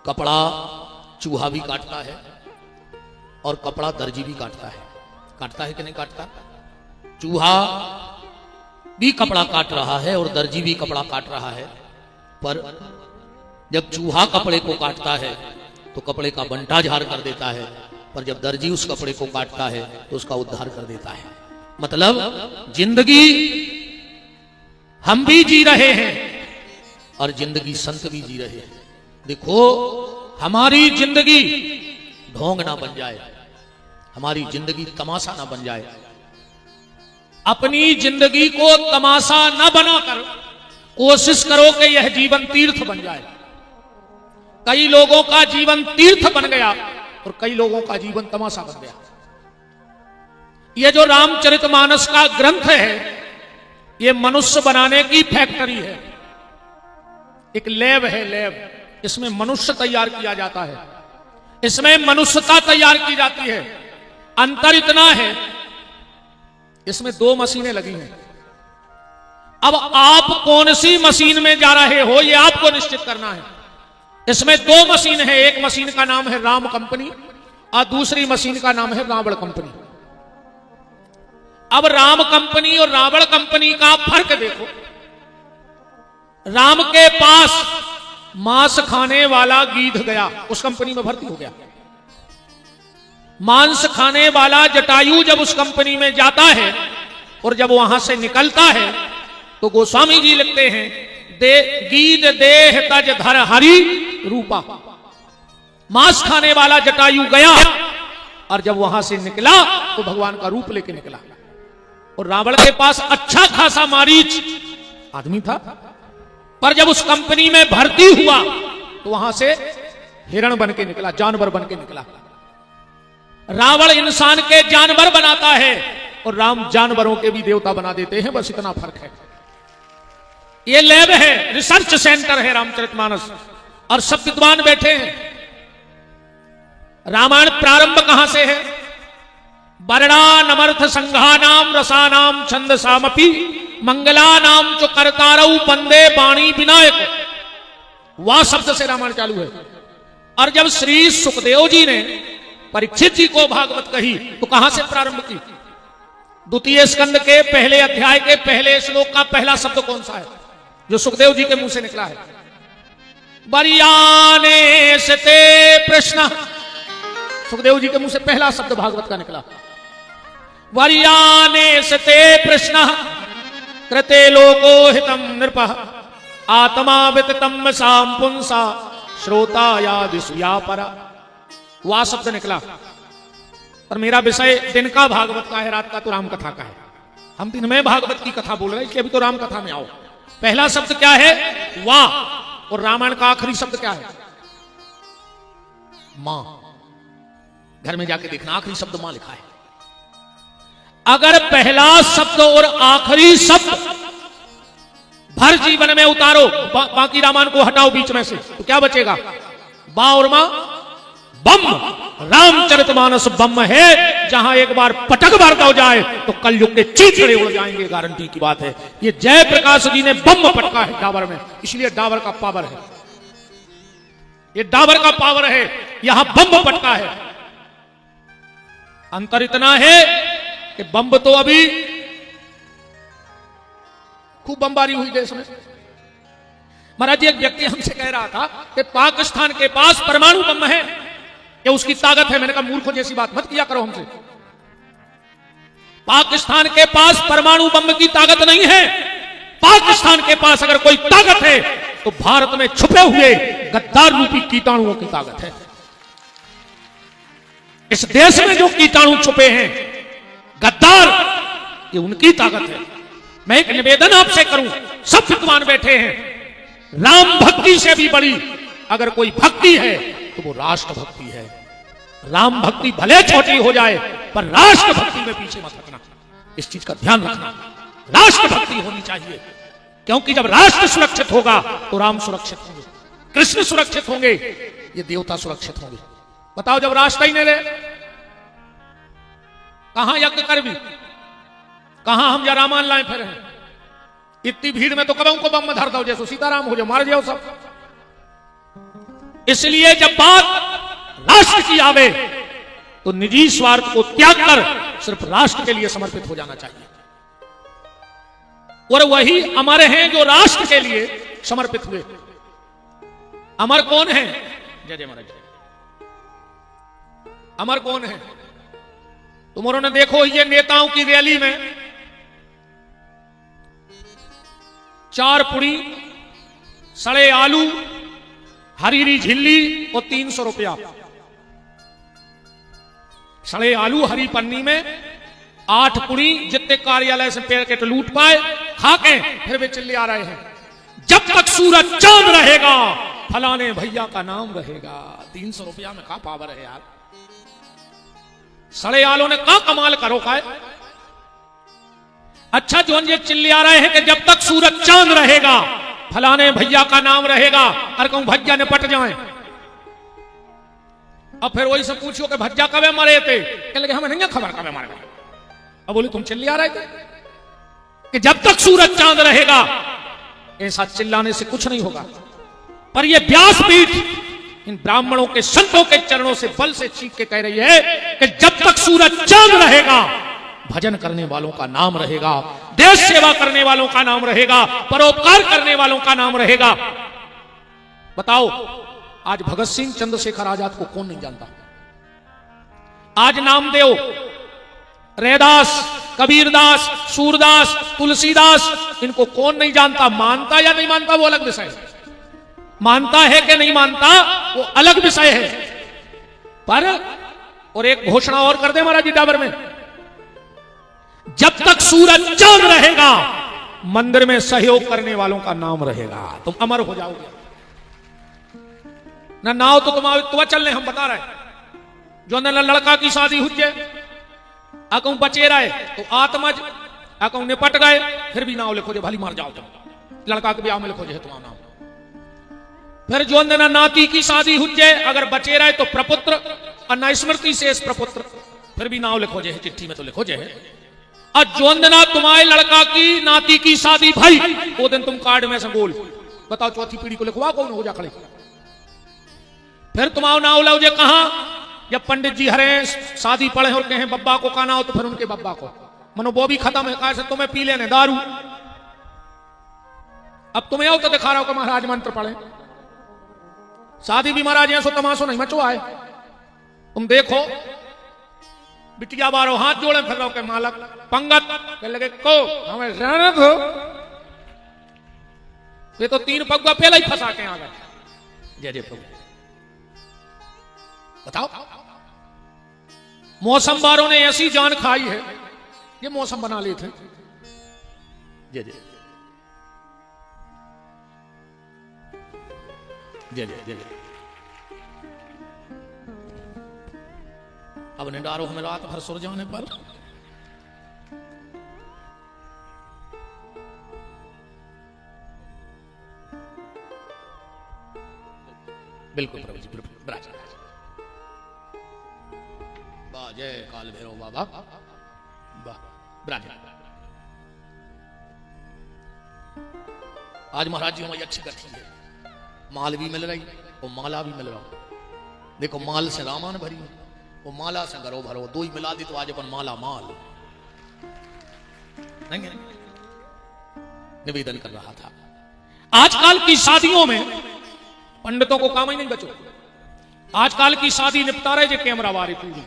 कपड़ा चूहा भी काटता है और कपड़ा दर्जी भी काटता है। काटता है कि नहीं काटता? चूहा भी कपड़ा काट रहा है और दर्जी भी कपड़ा काट रहा है, पर जब चूहा कपड़े को काटता है तो कपड़े का बंटा झाड़ कर देता है, पर जब दर्जी उस कपड़े को काटता है तो उसका उद्धार कर देता है। मतलब जिंदगी हम भी जी रहे हैं और जिंदगी संत भी जी रहे हैं। देखो, हमारी जिंदगी ढोंग ना बन जाए, हमारी जिंदगी तमाशा ना बन जाए। अपनी जिंदगी को तमाशा न बनाकर कोशिश करो कि यह जीवन तीर्थ बन जाए। कई लोगों का जीवन तीर्थ बन गया और कई लोगों का जीवन तमाशा बन गया। यह जो रामचरितमानस का ग्रंथ है, यह मनुष्य बनाने की फैक्ट्री है, एक लैब है, लैब। इसमें मनुष्य तैयार किया जाता है, इसमें मनुष्यता तैयार की जाती है। अंतर इतना है, इसमें 2 मशीनें लगी हैं। अब आप कौन सी मशीन में जा रहे हो, यह आपको निश्चित करना है। इसमें 2 मशीन है, एक मशीन का नाम है राम कंपनी और दूसरी मशीन का नाम है रावण कंपनी। अब राम कंपनी और रावण कंपनी का फर्क देखो। राम के पास मांस खाने वाला गीध गया, उस कंपनी में भर्ती हो गया। मांस खाने वाला जटायु जब उस कंपनी में जाता है और जब वहां से निकलता है तो गोस्वामी जी लिखते हैं, गीध देह तज धर हरि रूपा। मांस खाने वाला जटायु गया और जब वहां से निकला तो भगवान का रूप लेके निकला। और रावण के पास अच्छा खासा मारीच आदमी था, पर जब उस कंपनी में भर्ती हुआ तो वहां से हिरण बन के निकला, जानवर बन के निकला। रावण इंसान के जानवर बनाता है और राम जानवरों के भी देवता बना देते हैं, बस इतना फर्क है। ये लैब है, रिसर्च सेंटर है रामचरितमानस, और सब विद्वान बैठे हैं। रामायण प्रारंभ कहां से है? वर्णानमर्थ संघानाम रसानाम छंदसामपि मंगलानाम जो कर्तारौ वंदे वाणी विनायक। वह शब्द से रामायण चालू है। और जब श्री सुखदेव जी ने परीक्षित जी को भागवत कही तो कहां से प्रारंभ की? द्वितीय स्कंद के पहले अध्याय के पहले श्लोक का पहला शब्द कौन सा है जो सुखदेव जी के मुंह से निकला है? बरियाने सते प्रश्न। सुखदेव जी के मुंह से पहला शब्द भागवत का निकला। वरियाने सते प्रश्न कृते लोको हितम नृपः आत्मा विततम साम पुंसा श्रोता यादिसुया परा। वह शब्द निकला। पर मेरा विषय दिन का भागवत का है, रात का तो राम कथा का है। हम दिन में भागवत की कथा बोल रहे हैं, इसलिए अभी तो राम कथा में आओ। पहला शब्द क्या है? वाह। और रामायण का आखिरी शब्द क्या है? मां। घर में जाके देखना, आखिरी शब्द मां लिखा है। अगर पहला शब्द और आखिरी शब्द भर जीवन में उतारो, बाकी रामायण को हटाओ बीच में से, तो क्या बचेगा? बा और मां, बम। रामचरितमानस बम है, जहां एक बार पटक बार हो जाए तो कलयुग के चीथड़े उड़ जाएंगे, गारंटी की बात है। ये जयप्रकाश जी ने बम पटका है डाबर में, इसलिए डाबर का पावर है। ये डाबर का पावर है, यहां बम पटका है। अंतर इतना है कि बम तो अभी खूब बमबारी हुई देश में। महाराज जी, एक व्यक्ति हमसे कह रहा था कि पाकिस्तान के पास परमाणु बम है, ये उसकी ताकत है। मैंने कहा मूर्खों जैसी बात मत किया करो हमसे। पाकिस्तान के पास परमाणु बम की ताकत नहीं है। पाकिस्तान के पास अगर कोई ताकत है तो भारत में छुपे हुए गद्दार रूपी कीटाणुओं की ताकत है। इस देश में जो कीटाणु छुपे हैं, गद्दार, ये उनकी ताकत है। मैं एक निवेदन आपसे करूं, सब विद्वान बैठे हैं, राम भक्ति से भी बड़ी अगर कोई भक्ति है तो वो राष्ट्र भक्ति है। राम भक्ति भले छोटी हो जाए पर राष्ट्र भक्ति में पीछे मत हटना, इस चीज का ध्यान रखना। राष्ट्र भक्ति होनी चाहिए, क्योंकि जब राष्ट्र सुरक्षित होगा तो राम सुरक्षित होंगे, कृष्ण सुरक्षित होंगे, ये देवता सुरक्षित होंगे। बताओ, जब राष्ट्र ही नहीं रहे, कहां यज्ञ कर भी, कहां हम या रामायण लाए फिर हैं? इतनी भीड़ में तो कबों को बम धर दो, जैसे सीताराम हो जाओ, मार जाओ सब। इसलिए जब बात राष्ट्र की आवे तो निजी स्वार्थ को त्याग कर सिर्फ राष्ट्र के लिए समर्पित हो जाना चाहिए। और वही अमर हैं जो राष्ट्र के लिए समर्पित हुए। अमर कौन है? जय जय महाराज। अमर कौन है? तुम ने देखो ये नेताओं की रैली में 4 पुड़ी, सड़े आलू, हरीरी झिल्ली और 300 रुपया। सड़े आलू हरी पन्नी में 8 पुड़ी, जितने कार्यालय से पैकेट लूट पाए खा के फिर वे चिल्ले आ रहे हैं, जब तक सूरज चांद रहेगा फलाने भैया का नाम रहेगा। 300 रुपया में का पावर है यार। सड़े आलू ने का कमाल करो का है। अच्छा जो ये चिल्ले आ रहे हैं कि जब तक सूरज चांद रहेगा फलाने भैया का नाम रहेगा, और कहूं भैया निपट जाए। अब फिर वही से पूछो कि भज्जा कब मरे थे, कह लगे हमें नहीं खबर कब मरे। अब बोले तुम चिल्ले आ रहे थे कि जब तक सूरज चांद रहेगा। ऐसा चिल्लाने से कुछ नहीं होगा। पर यह व्यासपीठ इन ब्राह्मणों के संतों के चरणों से बल से चीख के कह रही है कि जब तक सूरज चांद रहेगा भजन करने वालों का नाम रहेगा, देश सेवा करने वालों का नाम रहेगा, परोपकार करने वालों का नाम रहेगा। बताओ आज भगत सिंह, चंद्रशेखर आजाद को कौन नहीं जानता? आज नामदेव, रैदास, कबीरदास, सूरदास, तुलसीदास, इनको कौन नहीं जानता? मानता या नहीं मानता वो अलग विषय है। मानता है कि नहीं मानता वो अलग विषय है। पर और एक घोषणा और कर दे महाराज जी डाबर में, जब तक सूरज चांद रहेगा मंदिर में सहयोग करने वालों का नाम रहेगा। तुम अमर हो जाओगे। ना नाव तो तुम चलने हम बता रहे, जो न लड़का की शादी हुज्जे अकऊ बचे रहे तो आत्मज अकऊ निपट गए, फिर भी नाव लिखो जो भली मार जाओ तुम। लड़का के ब्याह में लिखो जो है तुम्हारा नाम। फिर जो न नाती की शादी हुज्जे अगर बचे रहे तो प्रपुत्र, और न स्मृति से प्रपुत्र, फिर भी नाव लिखो जो है चिट्ठी में तो लिखो जो है। और जो ना तुम्हारे लड़का की नाती की शादी भाई वो दिन तुम कार्ड में से गोल बताओ, चौथी पीढ़ी को लिखवा कौन हो जा खड़े। फिर तुम्हारा नाव लो जे कहां, जब पंडित जी हरे शादी पढ़े और कहें बब्बा को काना हो तो फिर उनके बब्बा को मनो वो भी खत्म है। कहा से तुम्हें पी लेने दारू। अब तुम्हें आओ तो दिखा रहा हो कि महाराज मंत्र पढ़े। शादी भी महाराज ऐसो तमाशो नहीं मचो आए। तुम देखो बिटिया बारो हाथ जोड़े फिर रहो के मालक पंगत कह लगे को हमें रहने दो। ये तो 3 पगुआ पहले ही फंसा के आ गए। जय जय प्रभु। बताओ मौसम वालों ने ऐसी जान खाई है, ये मौसम बना लेते हैं। जय जय जय जय जय। अब निडारो हमें रात भर सुर जाने पर बिल्कुल प्रभु जी बिल्कुल। जय काल भैरव बाबा ब्राह्मण। आज महाराज जी हमारी अच्छी कथी है। माल भी मिल रही और माला भी मिल रहा। देखो माल से रामान भरी, वो माला से गरो भरो, 2 ही मिला दी तो आज अपन माला माल नहीं है। निवेदन कर रहा था आजकल की शादियों में पंडितों को काम ही नहीं बचो। आजकल की शादी निपटा रहे जो कैमरा वारी पूरी।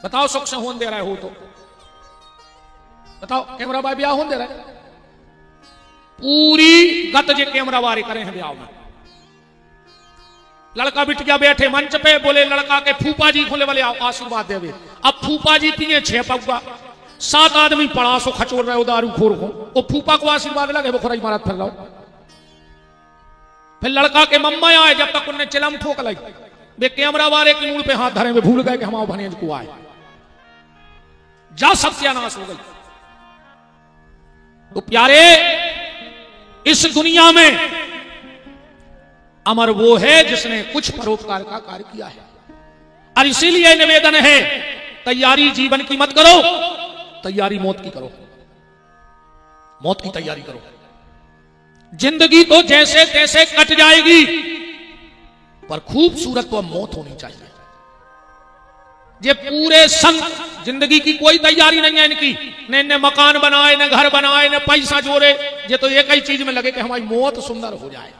बताओ सुख से होन दे रहे हो तो बताओ, कैमरा बाई ब्याह होन दे रहे पूरी गत जे कैमरा वारी करे हैं ब्याह में। लड़का बिटिया बैठे मंच पे, बोले लड़का के फूफा जी खोले वाले आशीर्वाद देवे। अब फूफा जी पिए 6 पगुआ, 7 आदमी पड़ा सो खचोर रहे हो दारू खोर को, वो फूफा को आशीर्वाद लगे वो खुराई मारत फिर रहा। फिर लड़का के मम्मा आए, जब तक उन्हें चिलम ठोक लाई वे कैमरा वाले की मूल पे हाथ धरे, वे भूल गए कि हमारे भनेज को आए। जा सत्यानाश हो गई। तो प्यारे इस दुनिया में अमर वो है जिसने कुछ परोपकार का कार्य किया है। और इसीलिए निवेदन है तैयारी जीवन की मत करो, तैयारी मौत की करो। मौत की तैयारी करो। जिंदगी तो जैसे तैसे कट जाएगी, पर खूबसूरत तो मौत होनी चाहिए। ये पूरे संग जिंदगी की कोई तैयारी नहीं है इनकी, ने मकान बनाए, ने घर बनाए, ने पैसा जोड़े, ये तो एक ही चीज में लगे कि हमारी मौत सुंदर हो जाए,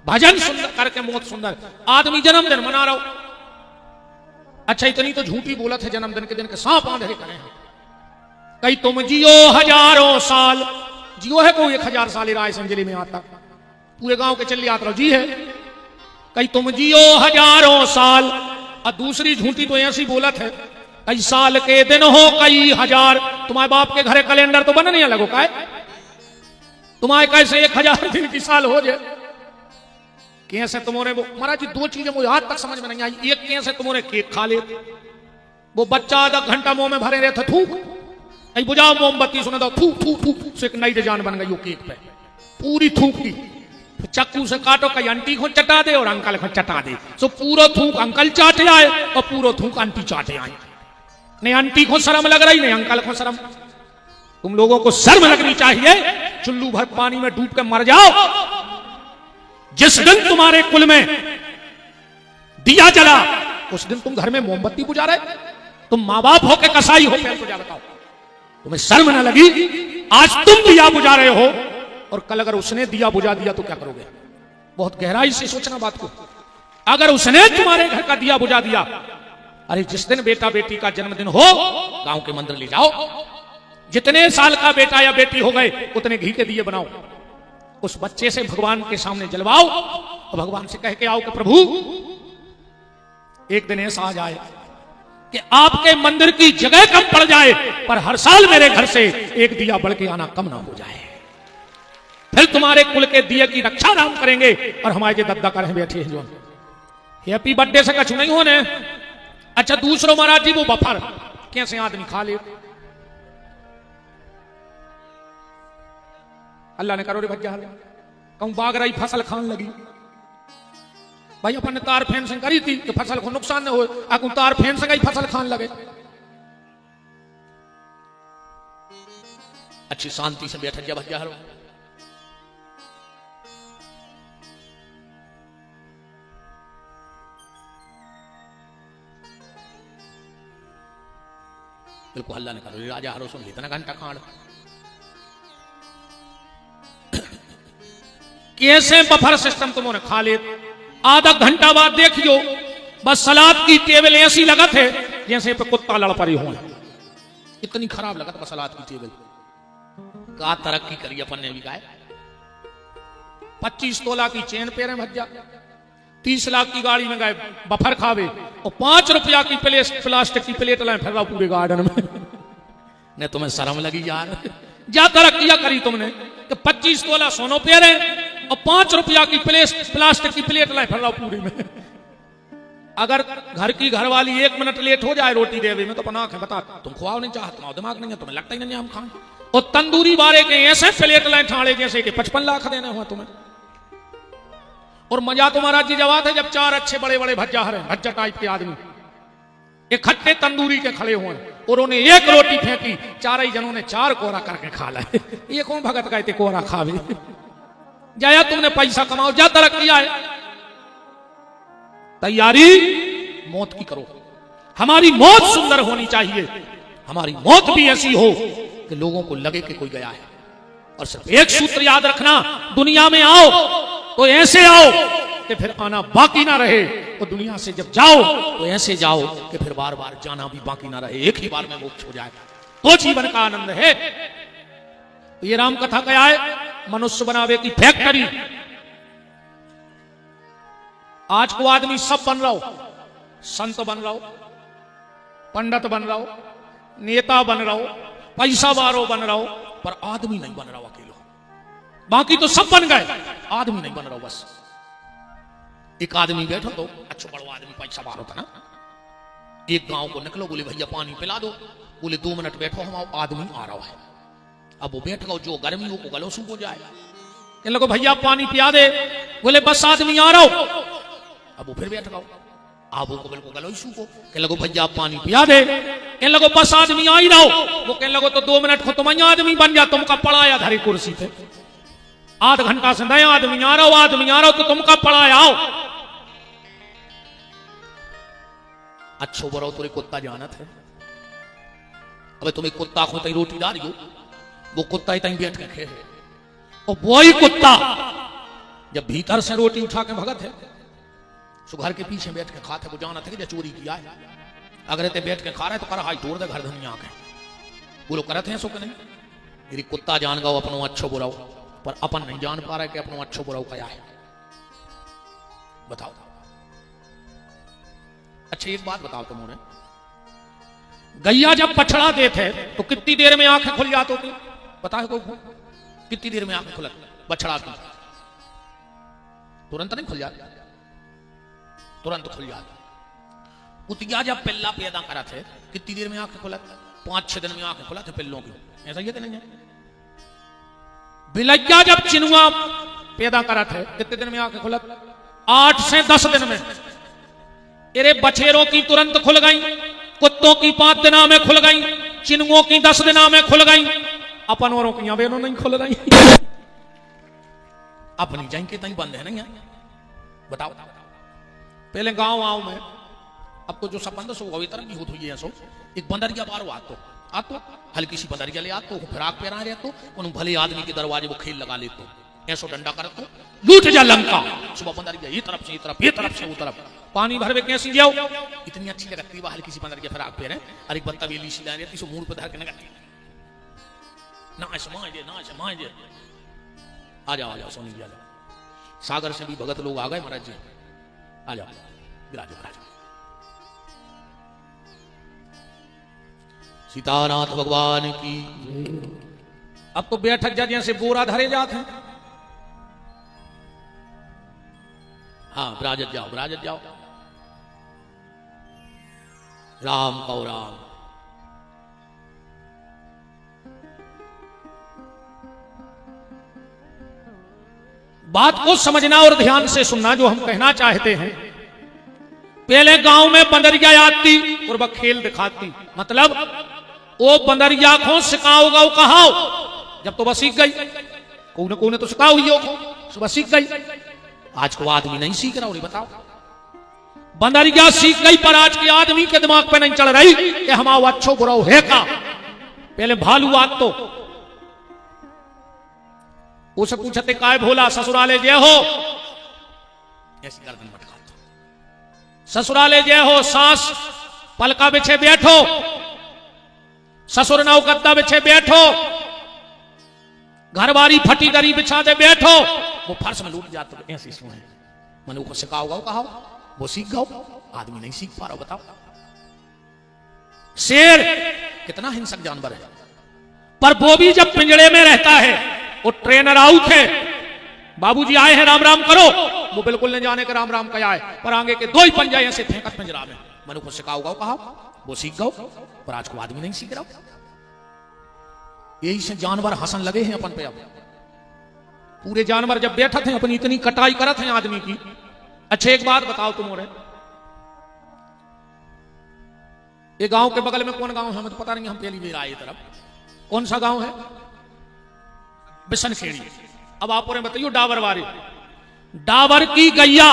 भजन सुंदर करके मौत सुंदर। आदमी जन्मदिन मना रहा हो, अच्छा इतनी तो झूठी बोलत है जन्मदिन के दिन के सांप आंधे करें। कहीं तुम जियो हजारों साल, जियो है कोई 1000 साल राय संजली में आता, पूरे गांव के चल यात्रा जी है। कहीं तुम जियो हजारों साल, और दूसरी झूठी तो ऐसी बोलत है कई साल के दिन हो कई हजार। तुम्हारे बाप के घरे कैलेंडर तो बनने लगो का, तुम्हारे कैसे 1000 दिन की साल हो जाए। कैसे तुम्हारे वो महाराज जी दो चीजें मुझे आज तक समझ में नहीं आई। एक कैसे तुम्हारे केक खा लेते, वो बच्चा आधा घंटा मुंह में भरे रहता थूक, कहीं बुझाओ मोमबत्ती सुना दो थूक थूक थूक से एक नई जान बन गई वो केक पे, पूरी थूक की। चक्कू से काटो, कहीं आंटी को चटा दे और अंकल को चटा दे, सो पूरा थूक अंकल चाटे आए और पूरा थूक आंटी चाटे आए। नहीं आंटी को शर्म लग रही, नहीं अंकल को शर्म। तुम लोगों को शर्म लगनी चाहिए, चुल्लू भर पानी में डूब के मर जाओ। जिस दिन तुम्हारे कुल में दिया जला, उस दिन तुम घर में मोमबत्ती बुझा रहे, तुम माँ बाप हो के कसाई हो, पहले तो जा बताओ तुम्हें शर्म न लगी? आज तुम दिया बुझा रहे हो और कल अगर उसने दिया बुझा दिया तो क्या करोगे? बहुत गहराई से सोचना बात को। अगर उसने तुम्हारे घर का दिया बुझा दिया, अरे जिस दिन बेटा बेटी का जन्मदिन हो गांव के मंदिर ले जाओ, जितने साल का बेटा या बेटी हो गए उतने घी के दिए बनाओ, उस बच्चे से भगवान के सामने जलवाओ और भगवान से कह के आओ कि प्रभु एक दिन ऐसा आ जाए कि आपके मंदिर की जगह कम पड़ जाए पर हर साल मेरे घर से एक दिया बढ़ के आना कम ना हो जाए। फिर तुम्हारे कुल के दिए की रक्षा राम करेंगे और हमारे जो दद्दा करें बैठे हैं जो हैप्पी बर्थडे से कछु नहीं होने। अच्छा दूसरों महाराज जी वो बफर कैसे आदमी खा ले, अल्लाह ने करो रे भज्जा कहूं बाग रही फसल खान लगी, भाई अपन ने तार फेंसिंग करी थी कि फसल को नुकसान न हो, अगू तार फेंस गई फसल खान लगे। अच्छी शांति से बैठ जा भज्जा बिल्कुल हल्ला ने करो राजा हरो सुन इतना घंटा खान कैसे बफर सिस्टम तुमने खा ले। आधा घंटा बाद देखियो बस सलाद की टेबल ऐसी लगत है जैसे पे कुत्ता लड़ पड़ी हो, इतनी खराब लगत बस सलाद की टेबल। का तरक्की करी अपन ने भी गाय 25 तोला की चेन पेरे भज्जा, 30 लाख की गाड़ी में गए बफर खावे और 5 रुपया की प्लास्टिक की प्लेट लाए फिर पूरे गार्डन में। ने तुम्हें शर्म लगी यार? क्या तरक्कियां करी तुमने कि 25 तोला सोनो पेरे और 5 रुपया की प्लास्टिक की प्लेट लाए फिर पूरे में। अगर घर की घरवाली 1 मिनट लेट हो जाए रोटी देवे में तो अपन आंखें बता तुम खुआओ नहीं चाहते, तुम्हारा दिमाग नहीं है, तुम्हें लगता ही नहीं हम खाएं। और तंदूरी बारे के ऐसे प्लेट लाए ठाणे जैसे कि 55 लाख देने हुआ तुम्हें। और मजा तो महाराज जी जवाब है जब 4 अच्छे बड़े बड़े भज्जा हरे भज्जा टाइप के आदमी इकट्ठे तंदूरी के खड़े हुए और उन्हें 1 रोटी फेंकी, 4 ही जनों ने 4 कोरा करके खा लाए। ये कौन भगत कहते कोरा खावे? जाया तुमने पैसा कमाओ, जा तरक्की आए, तैयारी मौत की करो। हमारी मौत सुंदर होनी चाहिए, हमारी मौत भी ऐसी हो कि लोगों को लगे कि कोई गया है। और सिर्फ एक सूत्र याद रखना, दुनिया में आओ तो ऐसे आओ कि फिर आना बाकी ना रहे, और दुनिया से जब जाओ तो ऐसे जाओ कि फिर बार बार जाना भी बाकी ना रहे, एक ही बार में मोक्ष हो जाए तो जीवन का आनंद है। तो ये राम कथा क्या है? मनुष्य बनावे की फैक्ट्री। आज को आदमी सब बन रहा हो, संत बन रहा हो, पंडित बन रहा हो, नेता बन रहा हो, पैसा वारो बन रहा हो, पर आदमी नहीं बन रहा हो अकेलो। बाकी तो सब बन गए, आदमी नहीं बन रहा हो। बस एक आदमी बैठो तो अच्छा बड़ा आदमी पैसा वारो था ना, एक गांव को निकलो, बोले भैया पानी पिला दो, बोले 2 मिनट बैठो हम आदमी आ रहा है। अब वो बैठ गो, जो गर्मी हो गलो सूख हो जाए, इन लोगों भैया पानी पिया दे, बोले बस आदमी आ रहा हो। अब वो फिर बैठ गो, आप को बिल्कुल गलो सूखो, कह लगो भैया पानी पिया दे, कह लगो बस आदमी आ ही रहा हो। वो कह लगो तो 2 मिनट को तुम आदमी बन जा, तुमका पड़ाया धरी कुर्सी पे, आध घंटा से नया आदमी आ रहा हो, आदमी आ रहा हो तो तुमका पड़ाया आओ। अच्छो बरो तुरे कुत्ता जानत है। अबे तुम्हें कुत्ता को तई रोटी डाल हो, वो कुत्ता ही तई बैठ के खे है, और वही कुत्ता जब भीतर से रोटी उठा के भगत है, सो घर के पीछे बैठ के खाते, वो जानत है कि चोरी किया है। अगर ते बैठ के खा रहे तो कर हाई तोड़ दे घर धनिया के, वो लोग करते हैं सो के नहीं। यदि कुत्ता जान गाओ अपनो अच्छो बुराओ, पर अपन नहीं जान पा रहे कि अपनो अच्छो बुराओ क्या है। बताओ। अच्छा एक बात बताओ तुमने, गैया जब बछड़ा देते तो कितनी देर में आंखें खुल जाती थी? बताओ कोई, कितनी देर में आंखें खुलत बछड़ा की? तुरंत नहीं खुल जाती, तुरंत खुल जाती। कुतिया जब पिल्ला पैदा करा थे कितनी देर में आंखें खुलत? 5-6 दिन में आंखें खुला थे पिल्लों की, ऐसा ही नहीं है। बिलैया जब चिनुआ पैदा करा थे कितने दिन में आंखें खुलत? 8 से 10 दिन में। अरे बछेरों की तुरंत खुल गई, कुत्तों की 5 दिना में खुल गई, चिनुओं की 10 दिना में खुल गई, अपन औरों की बेनों नहीं खुल रही। अपनी जाइन के तई बंद है नहीं है। बताओ। पहले गांव में आपको जो संबंध सो वही तरह की होती हुई है, सो एक बंदरिया बार आतो हल्की सी बंदरिया ले आतो, फिराक पैरा रहे तो उन भले आदमी के दरवाजे वो खेल लगा लेते, ऐसो डंडा कर तो लूट जा लंका। सुबह बंदरिया ये तरफ से ये तरफ, ये तरफ से वो तरफ, पानी भर में कैसी जाओ, इतनी अच्छी लगती है हल्की सी बंदरिया फिराक पैरे, और एक बत्ता बेली सी रहती सो मूड पर धर के लगती ना समाज आ जाओ सोनी जी आ जाओ। सागर से भी भगत लोग आ गए महाराज जी, आ जाओ विराजो महाराज। सीतानाथ भगवान की। अब तो बैठक जजिया से बोरा धरे जाते हैं। हाँ विराजत जाओ। राम कहो राम। बात को समझना और ध्यान से सुनना जो हम कहना चाहते हैं। पहले गांव में बंदरिया आती और वह खेल दिखाती, मतलब वो बंदरिया को सिखाओगा कहाओ, जब तो वह सीख गई, कौन तो सिखाओ ही हो, सीख गई। आज को आदमी नहीं सीख रहा, और बताओ बंदरिया सीख गई, पर आज के आदमी के दिमाग पे नहीं चल रही कि हमारा अच्छो बुरा है का। पहले भालू आत तो उसे पूछते काय भोला ससुराले जय हो, ऐसी गर्दन मटका दो। ससुराले जय हो, सास पलका बिछे बैठो, ससुर नाव गद्दा बिछे बैठो, घरवारी फटी दरी बिछा दे बैठो, वो फर्श में लूट जाते ऐसी सुने। मैंने को सिखाओगा कहा, वो सीख गो, आदमी नहीं सीख पा रहा। बताओ शेर कितना हिंसक जानवर है, पर वो भी जब पिंजड़े में रहता है, वो ट्रेनर आउट है, बाबूजी आए हैं राम राम करो, वो बिल्कुल नहीं जाने के राम राम कहा है, पर आगे के 2 ही पंजा ऐसे फेंकत पिंजरा में। मैंने को सिखाओगा कहा, वो सीख गो, पर आज को आदमी नहीं सीख रहा। यही से जानवर हंसन लगे हैं अपन पे। अब पूरे जानवर जब बैठे थे अपनी इतनी कटाई करत हैं आदमी की। अच्छा एक बात बताओ तुम्हारे, ये गांव के बगल में कौन गांव है हमें तो पता नहीं, हम पहली बार आए तरफ। कौन सा गांव है? बिशनखेड़ी। अब आप और बताइए डाबर वारी, डाबर की गैया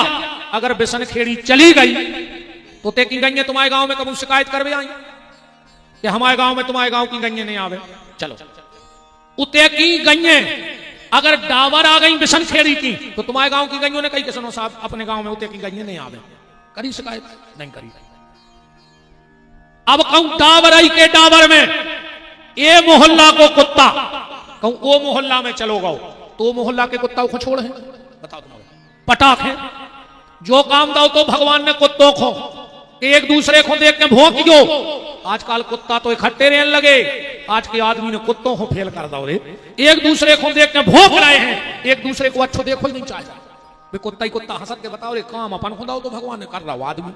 अगर बिशनखेड़ी चली गई तो ते की गैया तुम्हारे गांव में कभी शिकायत कर भी आई कि हमारे गांव में तुम्हारे गांव की गैया नहीं आवे? चलो उते की गैया अगर डाबर आ गई बिशनखेड़ी की तो तुम्हारे गांव की गैयों ने कही कि सुनो साहब अपने गांव में उते की गैया नहीं आवे, करी शिकायत? नहीं करी। अब कहूं डाबर आई के डाबर में ये मोहल्ला को कुत्ता, कहूं वो मोहल्ला में चलो गो तो मोहल्ला के कुत्ता को छोड़ है? बताओ तुम्हारे पटाख है। जो काम दो तो भगवान ने कुत्तों को एक दूसरे को देख के भौंकियो। आजकल कुत्ता तो इकट्ठे रहने लगे, आज के आदमी ने कुत्तों को फेल कर दो रे, एक दूसरे को देख के भौंक रहे हैं, एक दूसरे को अच्छो देखो ही नहीं चाहे। वे कुत्ता ही कुत्ता हंसत के बताओ रे काम अपन खुदा तो भगवान ने कर रहा हो आदमी।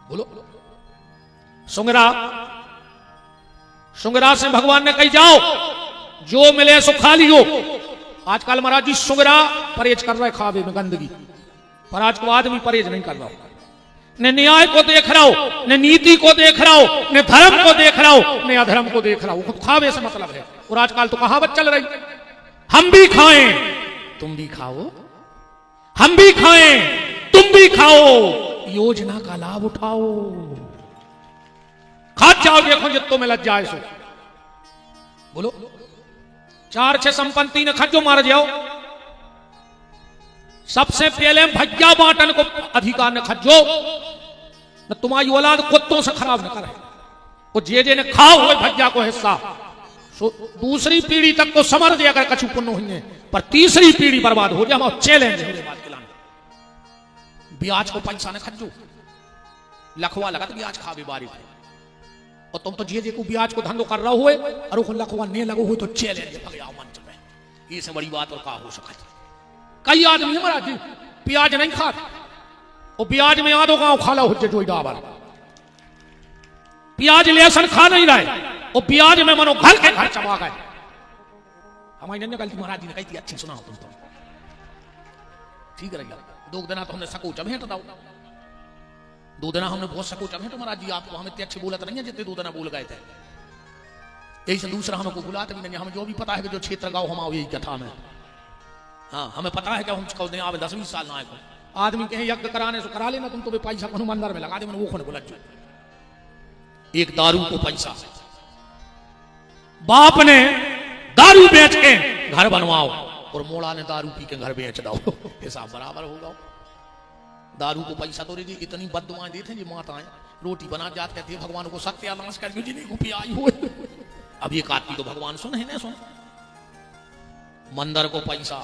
बोलो सुंगरा से भगवान ने कही जाओ जो मिले सो खा लियो। आजकल महाराज जी सुंगरा परहेज कर रहा है खावे में गंदगी, पर आज को आदमी परहेज नहीं कर रहा हो। न न्याय को देख रहा हो, न नीति को देख रहा हो, न धर्म को देख रहा हो, न अधर्म को देख रहा हो। खावे से मतलब है। और आजकल तो कहावत चल रही, हम भी खाएं तुम भी खाओ, हम भी खाएं तुम भी खाओ, योजना का लाभ उठाओ। हाथ जाओ देखो जितो में लग जाए सो बोलो 4-6 संपत्ति ने खजो मार जाओ सबसे पहले भज्जा बांटन को अधिकार ने खजो न तुम्हारी औलाद कुत्तों से खराब न करे वो जे ने खाओ हुए भज्जा को हिस्सा दूसरी पीढ़ी तक तो समझ दे अगर कछु पुण्य हुई पर तीसरी पीढ़ी बर्बाद हो जाए हम चैलेंज ब्याज को पैसा ने खजो लखवा लगा तो ब्याज खा बीमारी और तुम तो जे को ब्याज को धंधो कर रहा हुए और वो लखवा नहीं लगो हुए तो चैलेंज मंच में ये से बड़ी बात और कहा हो सका कई आदमी हमारा जी प्याज नहीं खा और ब्याज में आधो गांव खाला हो जो डाबर प्याज लहसुन खा नहीं रहे और ब्याज में मनो घर के घर चबा गए हमारी गलती महाराज जी ने कही थी अच्छी सुना तुम तो ठीक रहेगा 2 दिन तो हमने सको चबेट दाओ 2 दिन हमने बहुत सको चबेट महाराज जी आपको हमें अच्छे बोला तो नहीं है जितने 2 दिन बोल गए थे यही से दूसरा हमको बुलाते भी नहीं हमें जो भी पता है कि जो क्षेत्र गाँव हम आओ यही कथा में हाँ हमें पता है कि हम कौन आवे 10-20 साल ना आए को आदमी कहे यज्ञ कराने से करा लेना तुम तो पैसा को मंदिर में लगा दे मैंने वो खोने बोला एक दारू को पैसा बाप ने दारू बेच के घर बनवाओ और मोड़ा ने दारू पी के घर बेच दो हिसाब बराबर होगा दारू को पैसा तो रे इतनी बददुआएं देते जी माताएं रोटी बना जाते थे भगवान को सत्यानाश कर जिन्हें को पियाई हुए अब ये काटती तो भगवान सुन है ना सुन मंदिर को पैसा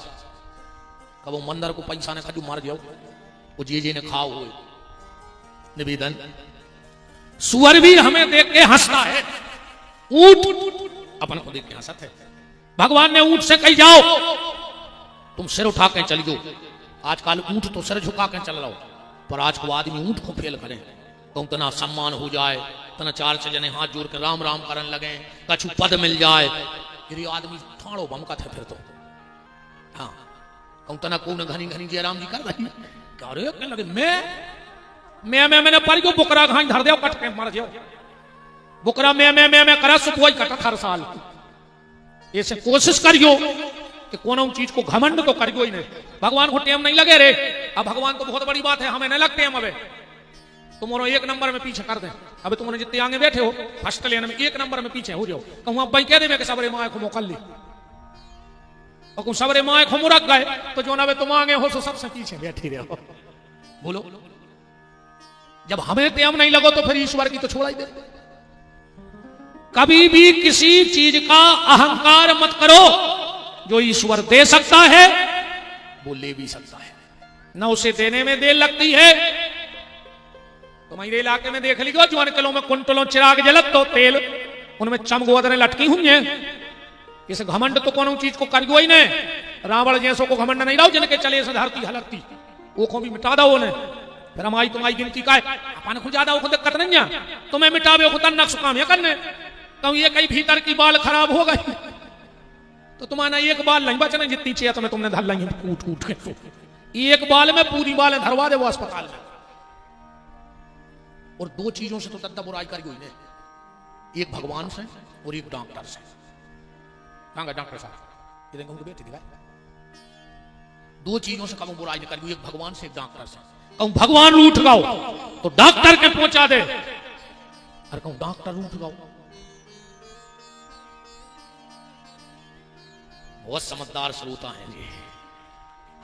कब मंदिर को पैसा ने खजू मार जाओ वो जे ने खाओ हुए निवेदन सुअर भी हमें देख के हंसता है ऊंट अपन को देख के हंसत है भगवान ने ऊंट से कही जाओ तुम सिर उठा के चली जाओ आजकल ऊंट तो सिर झुका के चल रहा पर आज को आदमी ऊंट को फेल करे तो तना सम्मान हो जाए तना 4-6 जने हाथ जोड़ के राम राम करन लगे कछु पद मिल जाए फिर आदमी ठाणो बमका थे फिर तो हाँ कहूं तना को घनी घनी जयराम जी कर रही क्या रे कहने लगे मैंने पर को बुकरा घाई धर दे कट के मर जाओ बुकरा मैं करा सुखवाई कटा हर साल ऐसे कोशिश करियो कि कोनो चीज को घमंड तो करियो ही नहीं भगवान को टेम नहीं लगे रे अब भगवान तो बहुत बड़ी बात है हमें नहीं लगते हम अबे तुम 1 नंबर में पीछे कर दे अबे तुमने जितने आगे बैठे हो फर्स्ट लेन में 1 नंबर में पीछे हो जाओ कहूं अब भाई कह दे मैं कि सबरे माए को मोकल ली और कहूं सबरे माए को मुरक गए तो जो ना तुम आगे हो तो सबसे पीछे बैठी रहो बोलो जब हमें टेम नहीं लगो तो फिर ईश्वर की तो छोड़ा ही दे कभी भी किसी चीज का अहंकार मत करो जो ईश्वर दे सकता है वो ले भी सकता है न उसे देने में देर लगती है तुम्हारे इलाके में देख लीजिए जो किलो में कुंटलों चिराग जलत तो तेल उनमें चमगोदरें लटकी हुई हैं इस घमंड तो कोनो चीज को करियो ही नहीं रावण जैसो को घमंड नहीं रहो जिनके चले से धरती हलकती वो को भी मिटा दो उन्हें फिर हमारी तुम्हारी गिनती का है अपन खुद ज्यादा खुद दिक्कत नहीं है तुम्हें मिटावे खुद नक्श काम है करने कहूं ये कहीं भीतर की बाल खराब हो गई तो तुम्हारा एक बाल नहीं बचना जितनी चाहिए तुम्हें तुमने धर लेंगे कूट कूट के एक बाल में पूरी बाल धरवा दे वो अस्पताल में और 2 चीजों से तो दद्दा बुराई करी हुई ने एक भगवान से और एक डॉक्टर से कहां डॉक्टर साहब ये देखो बेटी दिखाए 2 चीजों से कम बुराई नहीं करी एक भगवान से एक डॉक्टर से कहूं भगवान रूठ गाओ तो डॉक्टर के पहुंचा दे और कहूं डॉक्टर रूठ गाओ बहुत समझदार श्रोता हैं जी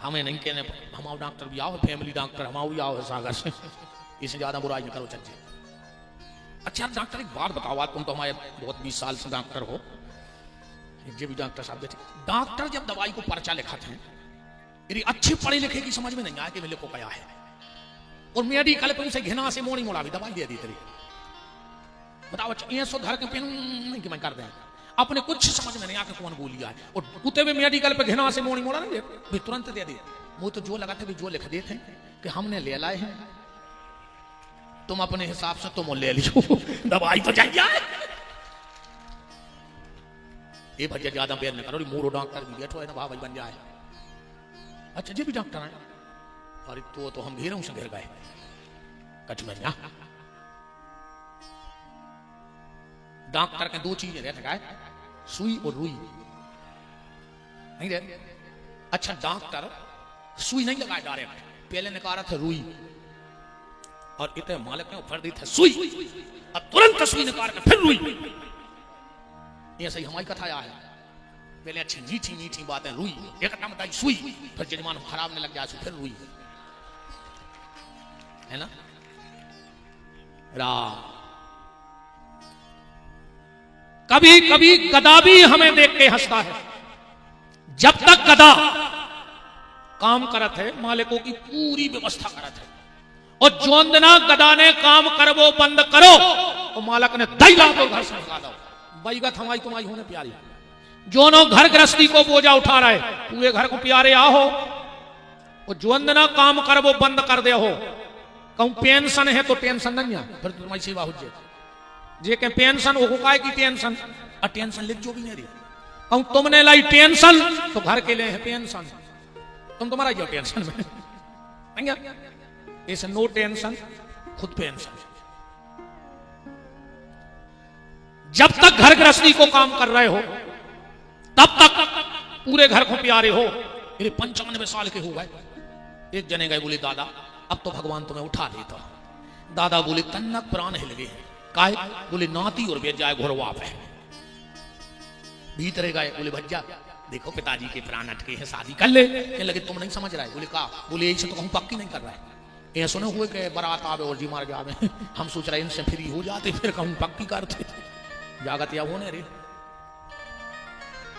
हमें नहीं कहने हमारा डॉक्टर भी आओ फैमिली डॉक्टर हमारा भी आओ सागर से इससे ज्यादा बुराई नहीं करो चच्चे अच्छा डॉक्टर एक बात बताओ तुम तो हमारे बहुत 20 साल से डॉक्टर हो ये भी डॉक्टर साहब बैठे डॉक्टर जब दवाई को पर्चा लिखाते हैं यदि अच्छे पढ़े लिखे की समझ में नहीं आया कि मेरे को क्या है और मेडिकल पे उनसे घिना से मोड़ी मोड़ा भी दवाई दे दी तेरी बताओ ये सो धर के पेन कि मैं कर दें अपने कुछ समझ में नहीं आके कौन बोलिया है और कुत्ते में मेडिकल पे घिना से मोड़ी मोड़ा नहीं भी तुरंत दे दे वो तो जो लगाते भी जो लिख देते कि हमने ले लाए हैं तुम अपने हिसाब से तुम ले लीजिए दवाई तो चाहिए ये भैया ज्यादा बेर न करो मोरो डॉक्टर भी बैठो है ना भाई बन जाए अच्छा जी भी डॉक्टर है अरे तो हम घेरों से घेर गए कच में डॉक्टर के 2 चीजें रहते हैं सुई और रुई नहीं रहते अच्छा डॉक्टर सुई नहीं लगाए डायरेक्ट पहले निकाला था रुई और इतने मालिक ने भर दी थे सुई, अब तुरंत सुई निकाल के फिर रुई। ये सही हमारी कथा आया है, पहले अच्छी मीठी मीठी बातें रुई, एक बताई सुई, फिर जजमान खराब ने लग जाए फिर रुई, है ना। राम कभी कभी गधा भी हमें देख के हंसता है। जब तक गधा काम करत है मालिकों की पूरी व्यवस्था करत है, और जोन दिना गधा ने काम करवो बंद करो तो मालिक ने दई ला दो घर से भगा दो। बैगत हमारी तुम्हारी होने प्यारी, जोनो घर गृहस्थी को बोझा उठा रहे पूरे घर को प्यारे आहो, और जोन दिना काम करवो बंद कर दे हो। कहूं पेंशन है तो टेंशन नहीं है, फिर तुम्हारी सेवा हो जाए। जे के पेंशन वो काय की टेंशन, टेंशन लिख जो भी नहीं रही। कहूं तुमने लाई टेंशन तो घर के लिए है पेंशन, तुम तुम्हारा जो टेंशन में इस नो टेंशन खुद पेंशन। जब तक घर गृहस्थी को काम कर रहे हो तब तक पूरे घर को प्यारे हो। मेरे 95 साल के हो गए, एक जने गए बोले दादा अब तो भगवान तुम्हें उठा देता। दादा बोले तन्नक प्राण हिल गए, काय बोले नाती और बेच जाए घोरवा पे। भीतर गए बोले भज्जा देखो पिताजी के प्राण अटके हैं, शादी कर ले। कहने लगे तुम नहीं समझ रहा है। बोले का? बोले ऐसे तो कहूं पक्की नहीं कर रहा है, ये सुने हुए कि बारात आवे और जी मार जावे, हम सोच रहे इनसे फ्री हो जाते फिर कहूं पक्की करते। जागत या होने रे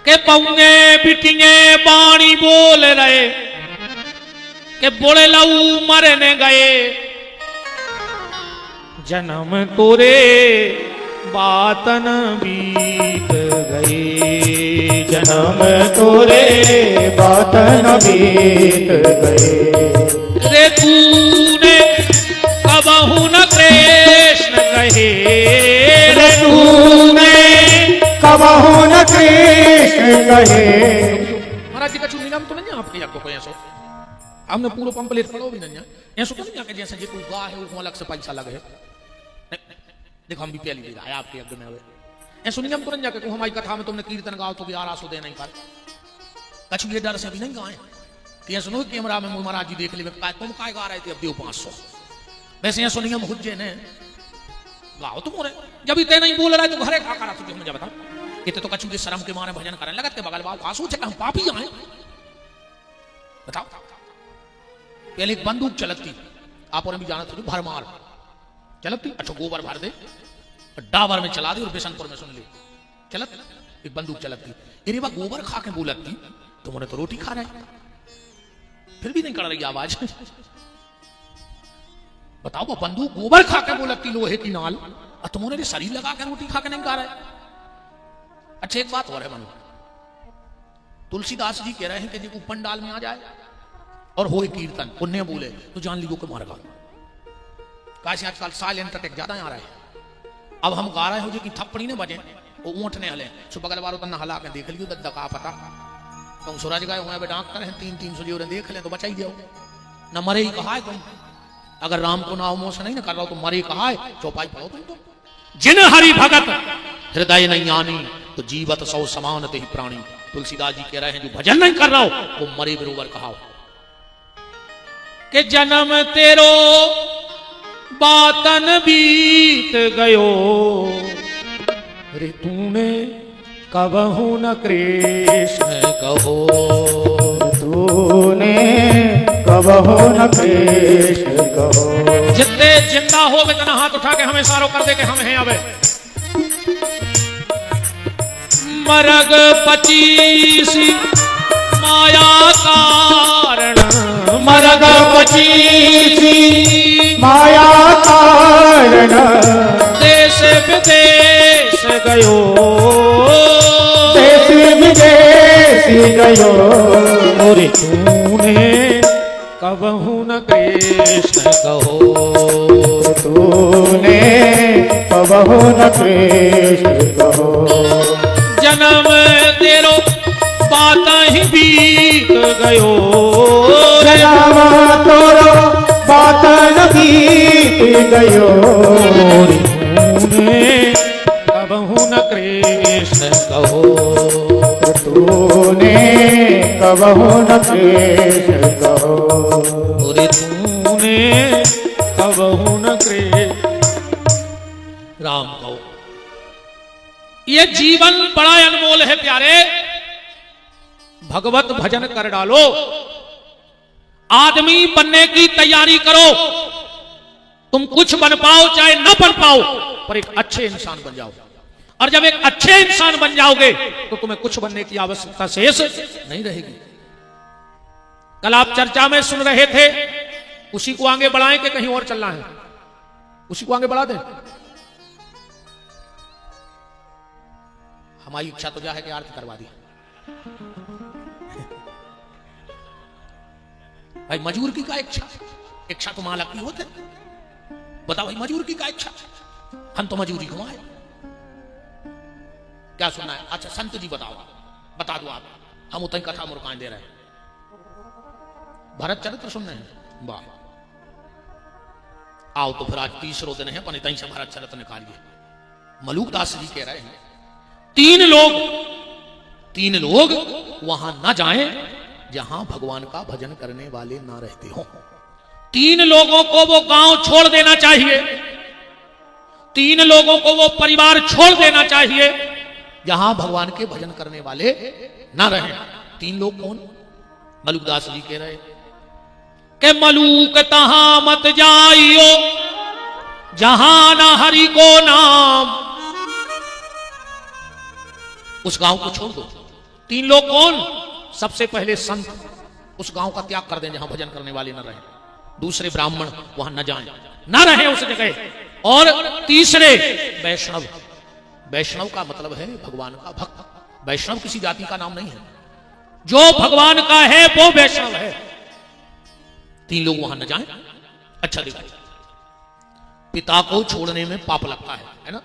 के पौने बिटिए बाणी बोल रहे के बोले लऊ मरने गए, जन्म तोरे बातन बीत गए, जन्म तोरे बातन बीत गए। रे तूने कबहू न कृष्ण कहे, रे तूने कबहू न कृष्ण कहे। महाराज जी का चुनी नाम तो नहीं आपके आपको कोई ऐसा हमने पूरा पंपलेट पढ़ो भी नहीं है, ऐसा तो नहीं है जैसे जो कोई गा है वो अलग से पैसा लगे है। देखो हम भी पहली बार आया आपके यज्ञ में हुए ऐसा नहीं हम तुरंत जाके हमारी कथा में तुमने कीर्तन गाओ तो भी आरासो दे नहीं कर कछु ये डर से अभी नहीं गाए। तो ये सुनो कैमरा में महाराज जी देख ले तुम काय गा रहे थे अब देव 500 वैसे ये सुनिए हम हुज्जे ने गाओ तुम रहे जब इतने नहीं बोल रहा है तो घरे खा करा तुझे मुझे बता इतने तो कछु के शर्म के मारे भजन करने लगते बगल बाल आंसू से हम पापी आए बताओ। पहले एक बंदूक चलती आप और भी जाना थोड़ी भरमार चलती, अच्छा गोबर भर दे डाबर में चला दे और बेसनपुर में सुन ले चलत एक बंदूक चलती। अरे बा गोबर खा के बोलती तुमने तो रोटी खा रहे फिर भी नहीं कर रही आवाज। बताओ वो बंदूक गोबर खा के बोलती लोहे की नाल और तुमने शरीर लगा के रोटी खा के नहीं खा रहे। अच्छा एक बात और है मनु, तुलसीदास जी कह रहे हैं कि जो पंडाल में आ जाए और होए कीर्तन पुण्य बोले तो जान लीजिए को मारेगा। काशी आजकल साइलेंट अटैक ज्यादा आ रहा है। अब हम गा रहे हो जो कि थप्पड़ी ने बजे वो ऊँट ने हले सो बगल वालों तन्ना हला के देख लियो दका पता तुम सूरज गए हुए डॉक्टर हैं 300 जो देख ले तो बचाई जाओ न मरे ही कहा है तुम अगर राम को नाम मोश नहीं ना कर रहा हो तो मरे कहा है चौपाई पढ़ो तुम तो जिन हरि भगत हृदय नहीं आनी तो जीवत सौ समान ते ही प्राणी। तुलसीदास जी कह रहे हैं जो भजन नहीं कर रहा हो वो मरे बरोबर कहा कि जन्म तेरो बातन बीत गयो रे तूने कबहू न कृष्ण कहो, तूने कबहू न कृष्ण कहो। जितने जिंदा हो गए तना हाथ उठा के हमें सारो कर दे के हम हैं अबे मरग 25 माया कारण मरग 25 माया कारण देश विदेश गयो, देश विदेश गयो और तूने कबहू न कृष्ण कहो, तूने कबहू न कृष्ण कहो। जन्म तेरो बात ही बीत गयो, जन्म तोरो बात न बीत गयो तूने कबहू न कृष्ण कहो, तूने कबहू न कृष्ण कहो। तूने कबहू न ये जीवन बड़ा अनमोल है प्यारे, भगवत भजन कर डालो, आदमी बनने की तैयारी करो। तुम कुछ बन पाओ चाहे न बन पाओ, पर एक अच्छे इंसान बन जाओ। और जब एक अच्छे इंसान बन जाओगे तो तुम्हें कुछ बनने की आवश्यकता शेष नहीं रहेगी। कल आप चर्चा में सुन रहे थे, उसी को आगे बढ़ाएं कि कहीं और चलना है? उसी को आगे बढ़ा दें। हमारी इच्छा तो क्या है कि आरती करवा दी। भाई मजूर की क्या इच्छा? इच्छा तो मालक की होते। बताओ भाई मजूर की क्या इच्छा? हम तो मजूरी घुमाए। क्या सुनना है? अच्छा संत जी बताओ, बता दो आप, हम उतनी कथा मुर्काएं दे रहे हैं। भरत चरित्र सुनने हैं? वाह, आओ तो फिर आज तीसरो दिन है, पनी तई से भरत चरित्र निकालिए। मलूकदास जी कह रहे हैं तीन लोग वहां ना जाएं जहां भगवान का भजन करने वाले ना रहते हो। 3 लोगों को वो गांव छोड़ देना चाहिए, 3 लोगों को वो परिवार छोड़ देना चाहिए जहां भगवान के भजन करने वाले ना रहे। 3 लोग कौन? मलूकदास जी कह रहे कि मलूक तहां मत जाइयो जहां ना हरि को नाम। उस गांव को छोड़ दो। 3 लोग कौन? सबसे पहले संत, उस गांव का त्याग कर दें जहां भजन करने वाले न रहे। दूसरे ब्राह्मण, वहां न जाएं, न रहे उस जगह। और तीसरे वैष्णव। वैष्णव का मतलब है भगवान का भक्त। वैष्णव किसी जाति का नाम नहीं है, जो भगवान का है वो वैष्णव है। 3 लोग वहां न जाएं। अच्छा देखो, पिता को छोड़ने में पाप लगता है ना?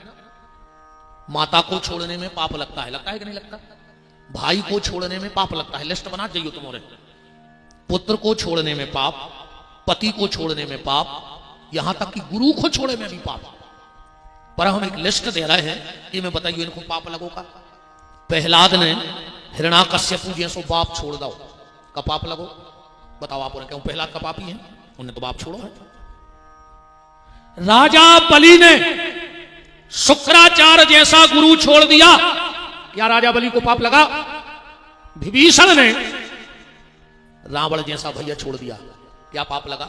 माता को छोड़ने में पाप लगता है कि नहीं लगता? भाई को छोड़ने में पाप लगता है, लिस्ट बना जाइए तुम्हारे। पुत्र को छोड़ने में पाप, पति को छोड़ने में पाप, यहां तक कि गुरु को छोड़ने में भी पाप। पर हम एक लिस्ट दे रहे हैं, ये मैं बताइए इनको पाप लगोगा। प्रहलाद ने हिरण्याकश्यप जैसो बाप छोड़ दो, का पाप लगो? बताओ आप क्यों प्रहलाद का पापी है? उन्हें तो बाप छोड़ो है। राजा बलि ने शुक्राचार्य जैसा गुरु छोड़ दिया, क्या राजा बलि को पाप लगा? विभीषण ने रावण जैसा भैया छोड़ दिया, क्या पाप लगा?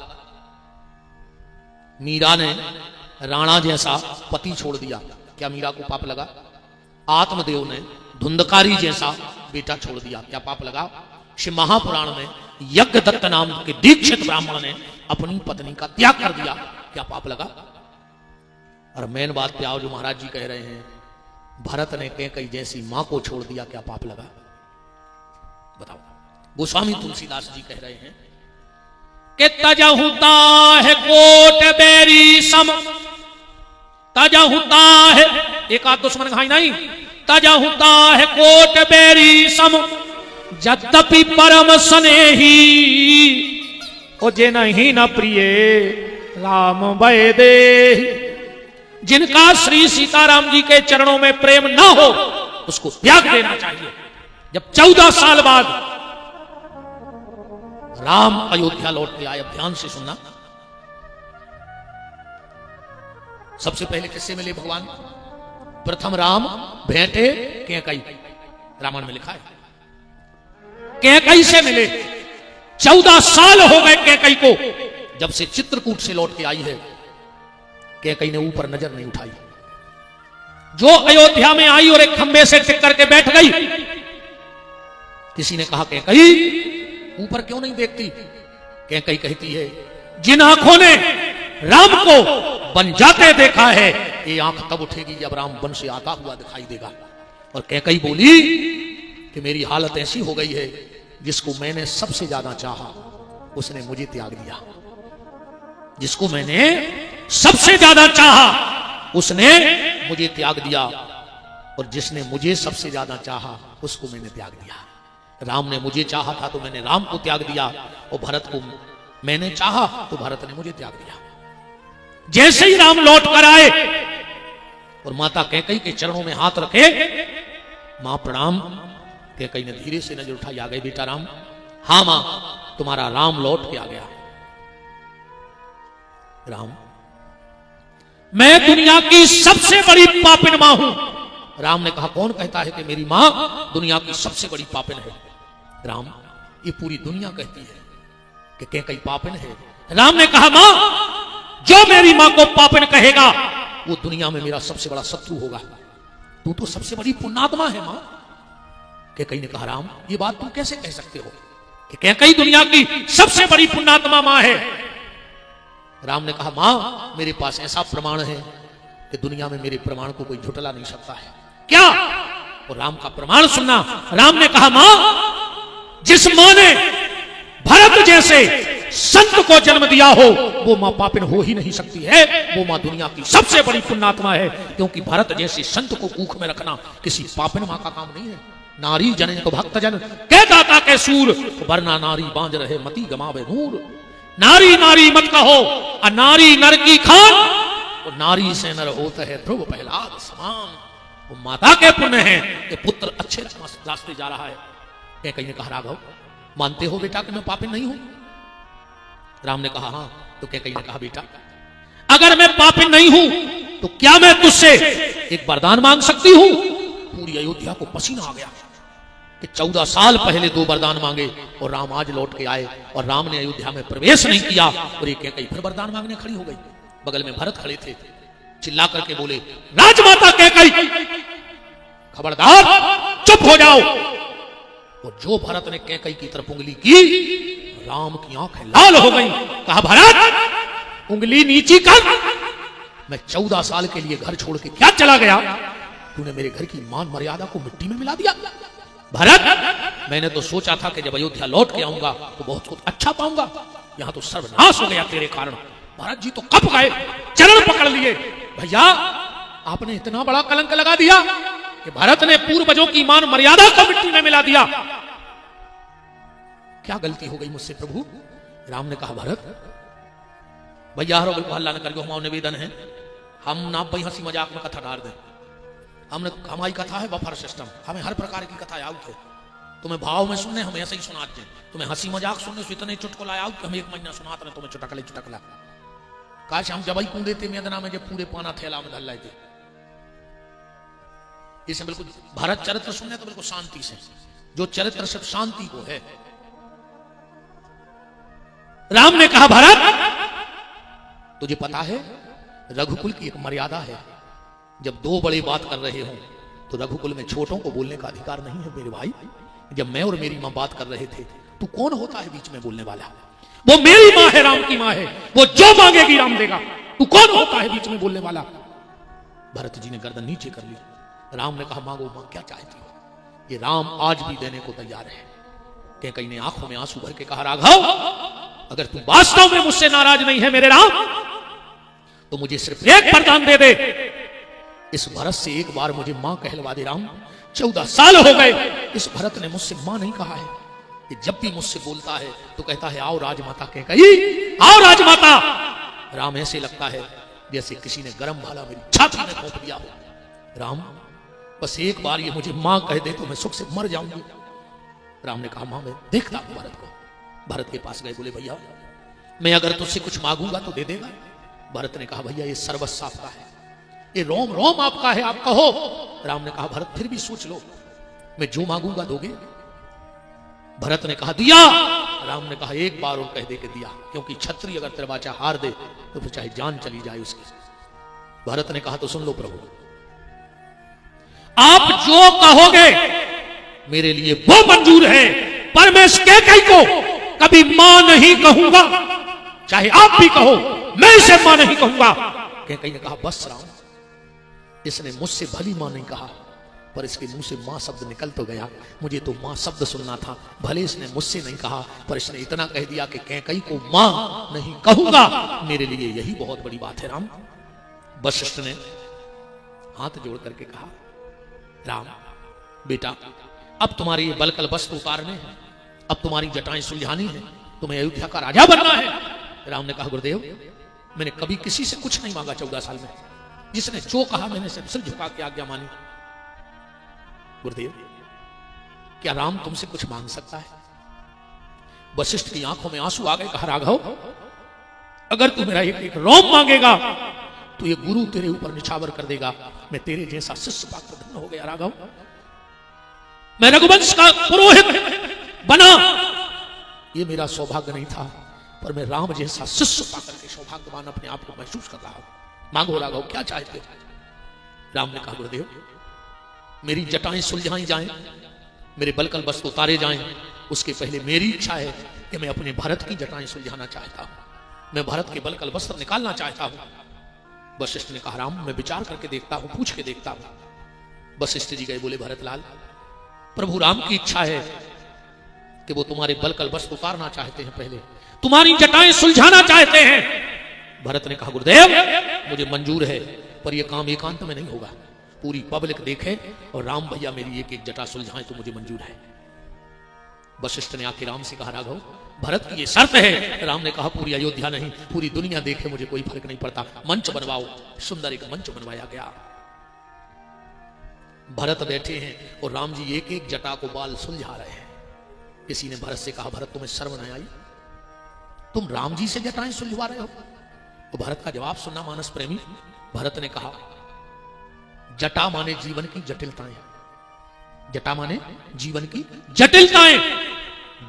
मीरा ने राणा जैसा पति छोड़ दिया, क्या मीरा को पाप लगा? आत्मदेव ने धुंधकारी जैसा बेटा छोड़ दिया, क्या पाप लगा? श्री महापुराण में यज्ञदत्त नाम के दीक्षित ब्राह्मण ने अपनी पत्नी का त्याग कर दिया, क्या पाप लगा? और मेन बात पे आओ, जो महाराज जी कह रहे हैं, भरत ने कैकेयी जैसी मां को छोड़ दिया, क्या पाप लगा? बताओ। गोस्वामी तुलसीदास जी कह रहे हैं कि तजहुता है कोट बेरी सम, तजहुता है, एक आध दुश्मन घाई नहीं, तजहुता है कोट बेरी सम, यद्यपि परम स्नेही ओ जे नहीं न प्रिय राम भय दे। जिनका श्री सीताराम जी के चरणों में प्रेम न हो उसको त्याग देना चाहिए। जब 14 साल बाद राम अयोध्या लौट के आए, ध्यान से सुनना, सबसे पहले किससे मिले भगवान? प्रथम राम भेंटे कैकेयी, रामायण में लिखा है। कैकेयी से मिले, 14 साल हो गए कैकेयी को जब से चित्रकूट से लौट के आई है। कैकेयी ने ऊपर नजर नहीं उठाई। जो अयोध्या में आई और एक खंबे से टिक करके बैठ गई, किसी ने कहा कैकेयी ऊपर क्यों नहीं देखती? कैकेयी कहती है, जिन आंखों ने राम को बन जाते देखा है, ये आंख तब उठेगी जब राम वन से आता हुआ दिखाई देगा। और कैकेयी बोली कि मेरी हालत ऐसी हो गई है, जिसको मैंने सबसे ज्यादा चाहा उसने मुझे त्याग दिया। जिसको मैंने सबसे ज्यादा चाहा उसने मुझे त्याग दिया, और जिसने मुझे सबसे ज्यादा चाहा उसको मैंने त्याग दिया। राम ने मुझे चाहा था तो मैंने राम को त्याग दिया, और भरत को मैंने चाहा तो भरत ने मुझे त्याग दिया। जैसे ही राम लौट कर आए और माता कैकेयी के चरणों में हाथ रखे, मां प्रणाम। कैकेयी ने धीरे से नजर उठाई, आ गए बेटा राम? हाँ मां, तुम्हारा राम लौट के आ गया। राम, मैं दुनिया की सबसे बड़ी पापिन मां हूं, राम ने कहा कौन कहता है कि मेरी मां दुनिया की सबसे बड़ी पापिन है? राम, ये पूरी दुनिया कहती है कि कैकई पापिन है। राम ने कहा मां, जो मेरी मां को पापिन कहेगा वो दुनिया में मेरा सबसे बड़ा शत्रु होगा। तू तो सबसे बड़ी पुण्यात्मा है मां। कैकई ने कहा राम, ये बात तुम कैसे कह सकते हो कि कैकई दुनिया की सबसे बड़ी पुण्यात्मा मां है? राम ने कहा मां, मेरे पास ऐसा प्रमाण है कि दुनिया में मेरे प्रमाण को कोई झुटला नहीं सकता है। क्या? और राम का प्रमाण सुनना। राम ने कहा मां, जिस मां ने भरत जैसे संत को जन्म दिया हो वो मां पापिन हो ही नहीं सकती है। वो मां दुनिया की सबसे बड़ी पुण्यात्मा है, क्योंकि भरत जैसे संत को कुख में रखना किसी पापिन मां का काम नहीं है। नारी जने तो भक्त जन कह दाता के सूर, वरना नारी बांझ रहे मती गमावे नूर। नारी नारी मत कहो, अनारी नर की खान, वो नारी से नर होता है ध्रुव प्रहलाद समान। वो माता के पुण्य है कि पुत्र अच्छे रास्ते जा रहा है। कैकई ने कहा राघव, मानते हो बेटा कि मैं पापिन नहीं हूं? राम ने कहा हां। तो कैकई ने कहा बेटा, अगर मैं पापिन नहीं हूं तो क्या मैं तुझसे एक वरदान मांग सकती हूं? पूरी अयोध्या को पसीना आ गया कि 14 साल पहले 2 वरदान मांगे और राम आज लौट के आए और राम ने अयोध्या में प्रवेश नहीं किया और ये कैकई फिर वरदान मांगने खड़ी हो गई। बगल में भरत खड़े थे, चिल्ला करके बोले राजमाता कैकई, खबरदार चुप हो जाओ। और जो भरत ने कैकई की तरफ उंगली की, राम की आंखें लाल हो गई। कहा भरत, उंगली नीची कर। मैं 14 साल के लिए घर छोड़ के क्या चला गया? तूने मेरे घर की मान मर्यादा को मिट्टी में मिला दिया। भरत, मैंने तो सोचा था कि जब अयोध्या लौट के आऊंगा तो बहुत कुछ अच्छा पाऊंगा, यहां तो सर्वनाश हो गया तेरे कारण। भरत जी तो कप गए, चरण पकड़ लिए। भैया, आपने इतना बड़ा कलंक लगा दिया कि भरत ने पूर्वजों की मान मर्यादा को मिट्टी में मिला दिया। क्या गलती हो गई मुझसे प्रभु? राम ने कहा भरत, भैया हल्ला न करियो, हमारा निवेदन है, हम ना भाई हंसी मजाक में कथा डाल दें। हमने हमारी कथा है बफर सिस्टम, हमें हर प्रकार की कथा आउट है। तुम्हें भाव में सुनने हम ऐसे ही सुनाते हैं, तुम्हें हंसी मजाक सुनने से इतने चुटकुला आउट कि हम 1 महीना सुनाते तुम्हें चुटकले चुटकला। काश हम जब ही कूदे थे मैदाना में जब पूरे पाना थैला में धल रहे थे। इसे बिल्कुल भारत चरित्र सुनने तो बिल्कुल शांति से, जो चरित्र सिर्फ शांति को है। राम ने कहा भरत, तुझे पता है रघुकुल की एक मर्यादा है, जब 2 बड़े बात कर रहे हों तो रघुकुल में छोटों को बोलने का अधिकार नहीं है। मेरे भाई, जब मैं और मेरी मां बात कर रहे थे, तू कौन होता है बीच में बोलने वाला? वो मेरी मां है, राम की मां है, वो जो मांगेगी राम देगा। तू कौन होता है बीच में बोलने वाला? भरत जी ने गर्दन नीचे कर ली। राम ने कहा मांगो मां, क्या चाहती हो? ये राम आज भी देने को तैयार है। कैकई ने आंखों में आंसू भर के कहा राघव, अगर तू वास्तव में मुझसे नाराज नहीं है मेरे राम, तो मुझे सिर्फ एक वरदान दे दे। इस भरत से एक बार मुझे मां कहलवा दे राम। 14 साल हो गए, इस भरत ने मुझसे मां नहीं कहा है। ये जब भी मुझसे बोलता है तो कहता है आओ राजमाता, कैकई आओ राजमाता। राम ऐसे लगता है जैसे किसी ने गरम भाला मेरी छाती में घोंप दिया हो। राम, बस एक बार ये मुझे मां कह दे तो मैं सुख से मर जाऊंगी। राम ने कहा मां, मैं देखता हूं भरत को। भरत के पास गए, बोले भैया मैं अगर तुझसे कुछ मांगूंगा तो दे देगा? भरत ने कहा भैया ये सर्वस्व आपका है, ये रोम रोम आपका है, आप कहो। राम ने कहा भरत फिर भी सोच लो, मैं जो मांगूंगा दोगे? भरत ने कहा दिया। राम ने कहा एक बार और कह दे के दिया, क्योंकि क्षत्रिय अगर तेरा वाचा हार दे तो फिर चाहे जान चली जाए उसकी। भरत ने कहा तो सुन लो प्रभु, आप जो कहोगे मेरे लिए वो मंजूर है, पर मैं इस कैकई को कभी मां नहीं कहूंगा, चाहे आप भी कहो, मैं इसे मां नहीं कहूंगा। कैकई ने कहा बस राम, इसने मुझसे भली मां नहीं कहा, पर इसके मुंह से मां शब्द निकल तो गया। मुझे तो मां शब्द सुनना था, भले इसने मुझसे नहीं कहा, पर इसने इतना कह दिया कि कैकई को मां नहीं कहूंगा, मेरे लिए यही बहुत बड़ी बात है राम। वशिष्ठ ने हाथ जोड़ करके कहा राम बेटा, अब तुम्हारे ये बलकल वस्त्र उतारने हैं, अब तुम्हारी जटाएं सुलझानी है, तुम्हें अयोध्या का राजा बनना है। राम ने कहा गुरुदेव, मैंने कभी किसी से कुछ नहीं मांगा 14 साल में, जिसने जो कहा मैंने सिर झुका के आज्ञा मानी। गुरुदेव, क्या राम तुमसे कुछ मांग सकता है? वशिष्ठ की आंखों में आंसू आ गए। कहा राघव, अगर तू मेरा एक रोम मांगेगा तो ये गुरु तेरे ऊपर निछावर कर देगा। मैं तेरे जैसा शिष्य पाकर धन्य हो गया राघव। मैं रघुवंश का पुरोहित बना, ये मेरा सौभाग्य नहीं था, पर मैं राम जैसा शिष्य पाकर के सौभाग्यवान अपने आप को महसूस कर रहा हूं। मांगो राघव क्या चाहते हो? राम ने कहा गुरुदेव मेरी जटाएं सुलझाई जाएं, मेरे बलकल वस्त्र उतारे जाएं, उसके पहले मेरी इच्छा है कि मैं अपने भरत की जटाएं सुलझाना चाहता हूं, मैं भरत के बलकल वस्त्र निकालना चाहता हूं। वशिष्ठ ने कहा राम मैं विचार करके देखता हूं, पूछ के देखता हूं। वशिष्ठ जी गए, बोले भरतलाल प्रभु राम की इच्छा है कि वो तुम्हारे बलकल वस्त्र उतारना चाहते हैं, पहले तुम्हारी जटाएं सुलझाना चाहते हैं। भरत ने कहा गुरुदेव मुझे मंजूर है, पर यह काम एकांत में नहीं होगा, पूरी पब्लिक देखे और राम भैया मेरी एक एक जटा सुलझाएं तो मुझे मंजूर है। वशिष्ठ ने आके राम से कहा राघव भरत की ये शर्त है। राम ने कहा पूरी अयोध्या नहीं, पूरी दुनिया देखे मुझे कोई फर्क नहीं पड़ता, मंच बनवाओ। सुंदर एक मंच बनवाया गया। भरत बैठे हैं और राम जी एक एक जटा को बाल सुलझा रहे हैं। किसी ने भरत से कहा भरत तुम्हें शर्म नहीं आई, तुम राम जी से जटाएं सुलझवा रहे हो? तो भरत का जवाब सुनना मानस प्रेमी। भरत ने कहा जटा माने जीवन की जटिलताएं, जटा माने जीवन की जटिलताएं।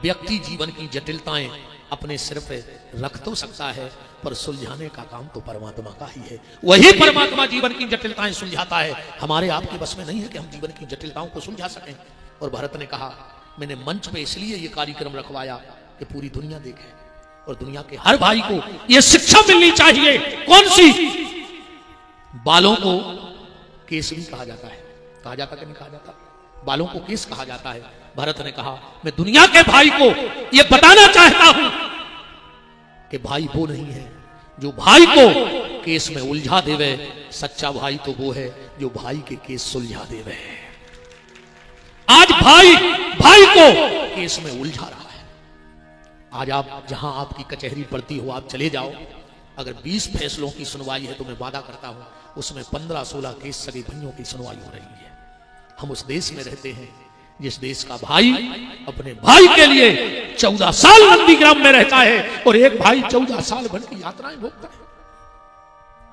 व्यक्ति जीवन की जटिलताएं अपने सिर पे रख तो सकता है, पर सुलझाने का काम तो परमात्मा का ही है। वही परमात्मा जीवन की जटिलताएं सुलझाता है। हमारे आपके बस में नहीं है कि हम जीवन की जटिलताओं को सुलझा सकें। और भरत ने कहा मैंने मंच पे इसलिए ये कार्यक्रम रखवाया कि पूरी दुनिया देखे और दुनिया के हर भाई को यह शिक्षा मिलनी चाहिए। कौन सी? बालों को केस भी कहा जाता है, कहा जाता कि नहीं कहा जाता? बालों को केस कहा जाता है। भरत ने कहा मैं दुनिया के भाई को यह बताना चाहता हूं कि भाई वो नहीं है जो भाई को केस में उलझा देवे, सच्चा भाई तो वो है जो भाई के केस सुलझा देवे। आज भाई भाई को केस में उलझा रहा है। आज आप जहां आपकी कचहरी पड़ती हो आप चले जाओ, अगर 20 फैसलों की सुनवाई है तो मैं वादा करता हूं उसमें 15-16 केस सगे भाइयों की सुनवाई हो रही है। हम उस देश में रहते हैं जिस देश का भाई अपने भाई के लिए 14 साल नंदीग्राम में रहता है और एक भाई 14 साल भर की यात्राएं भोगता है,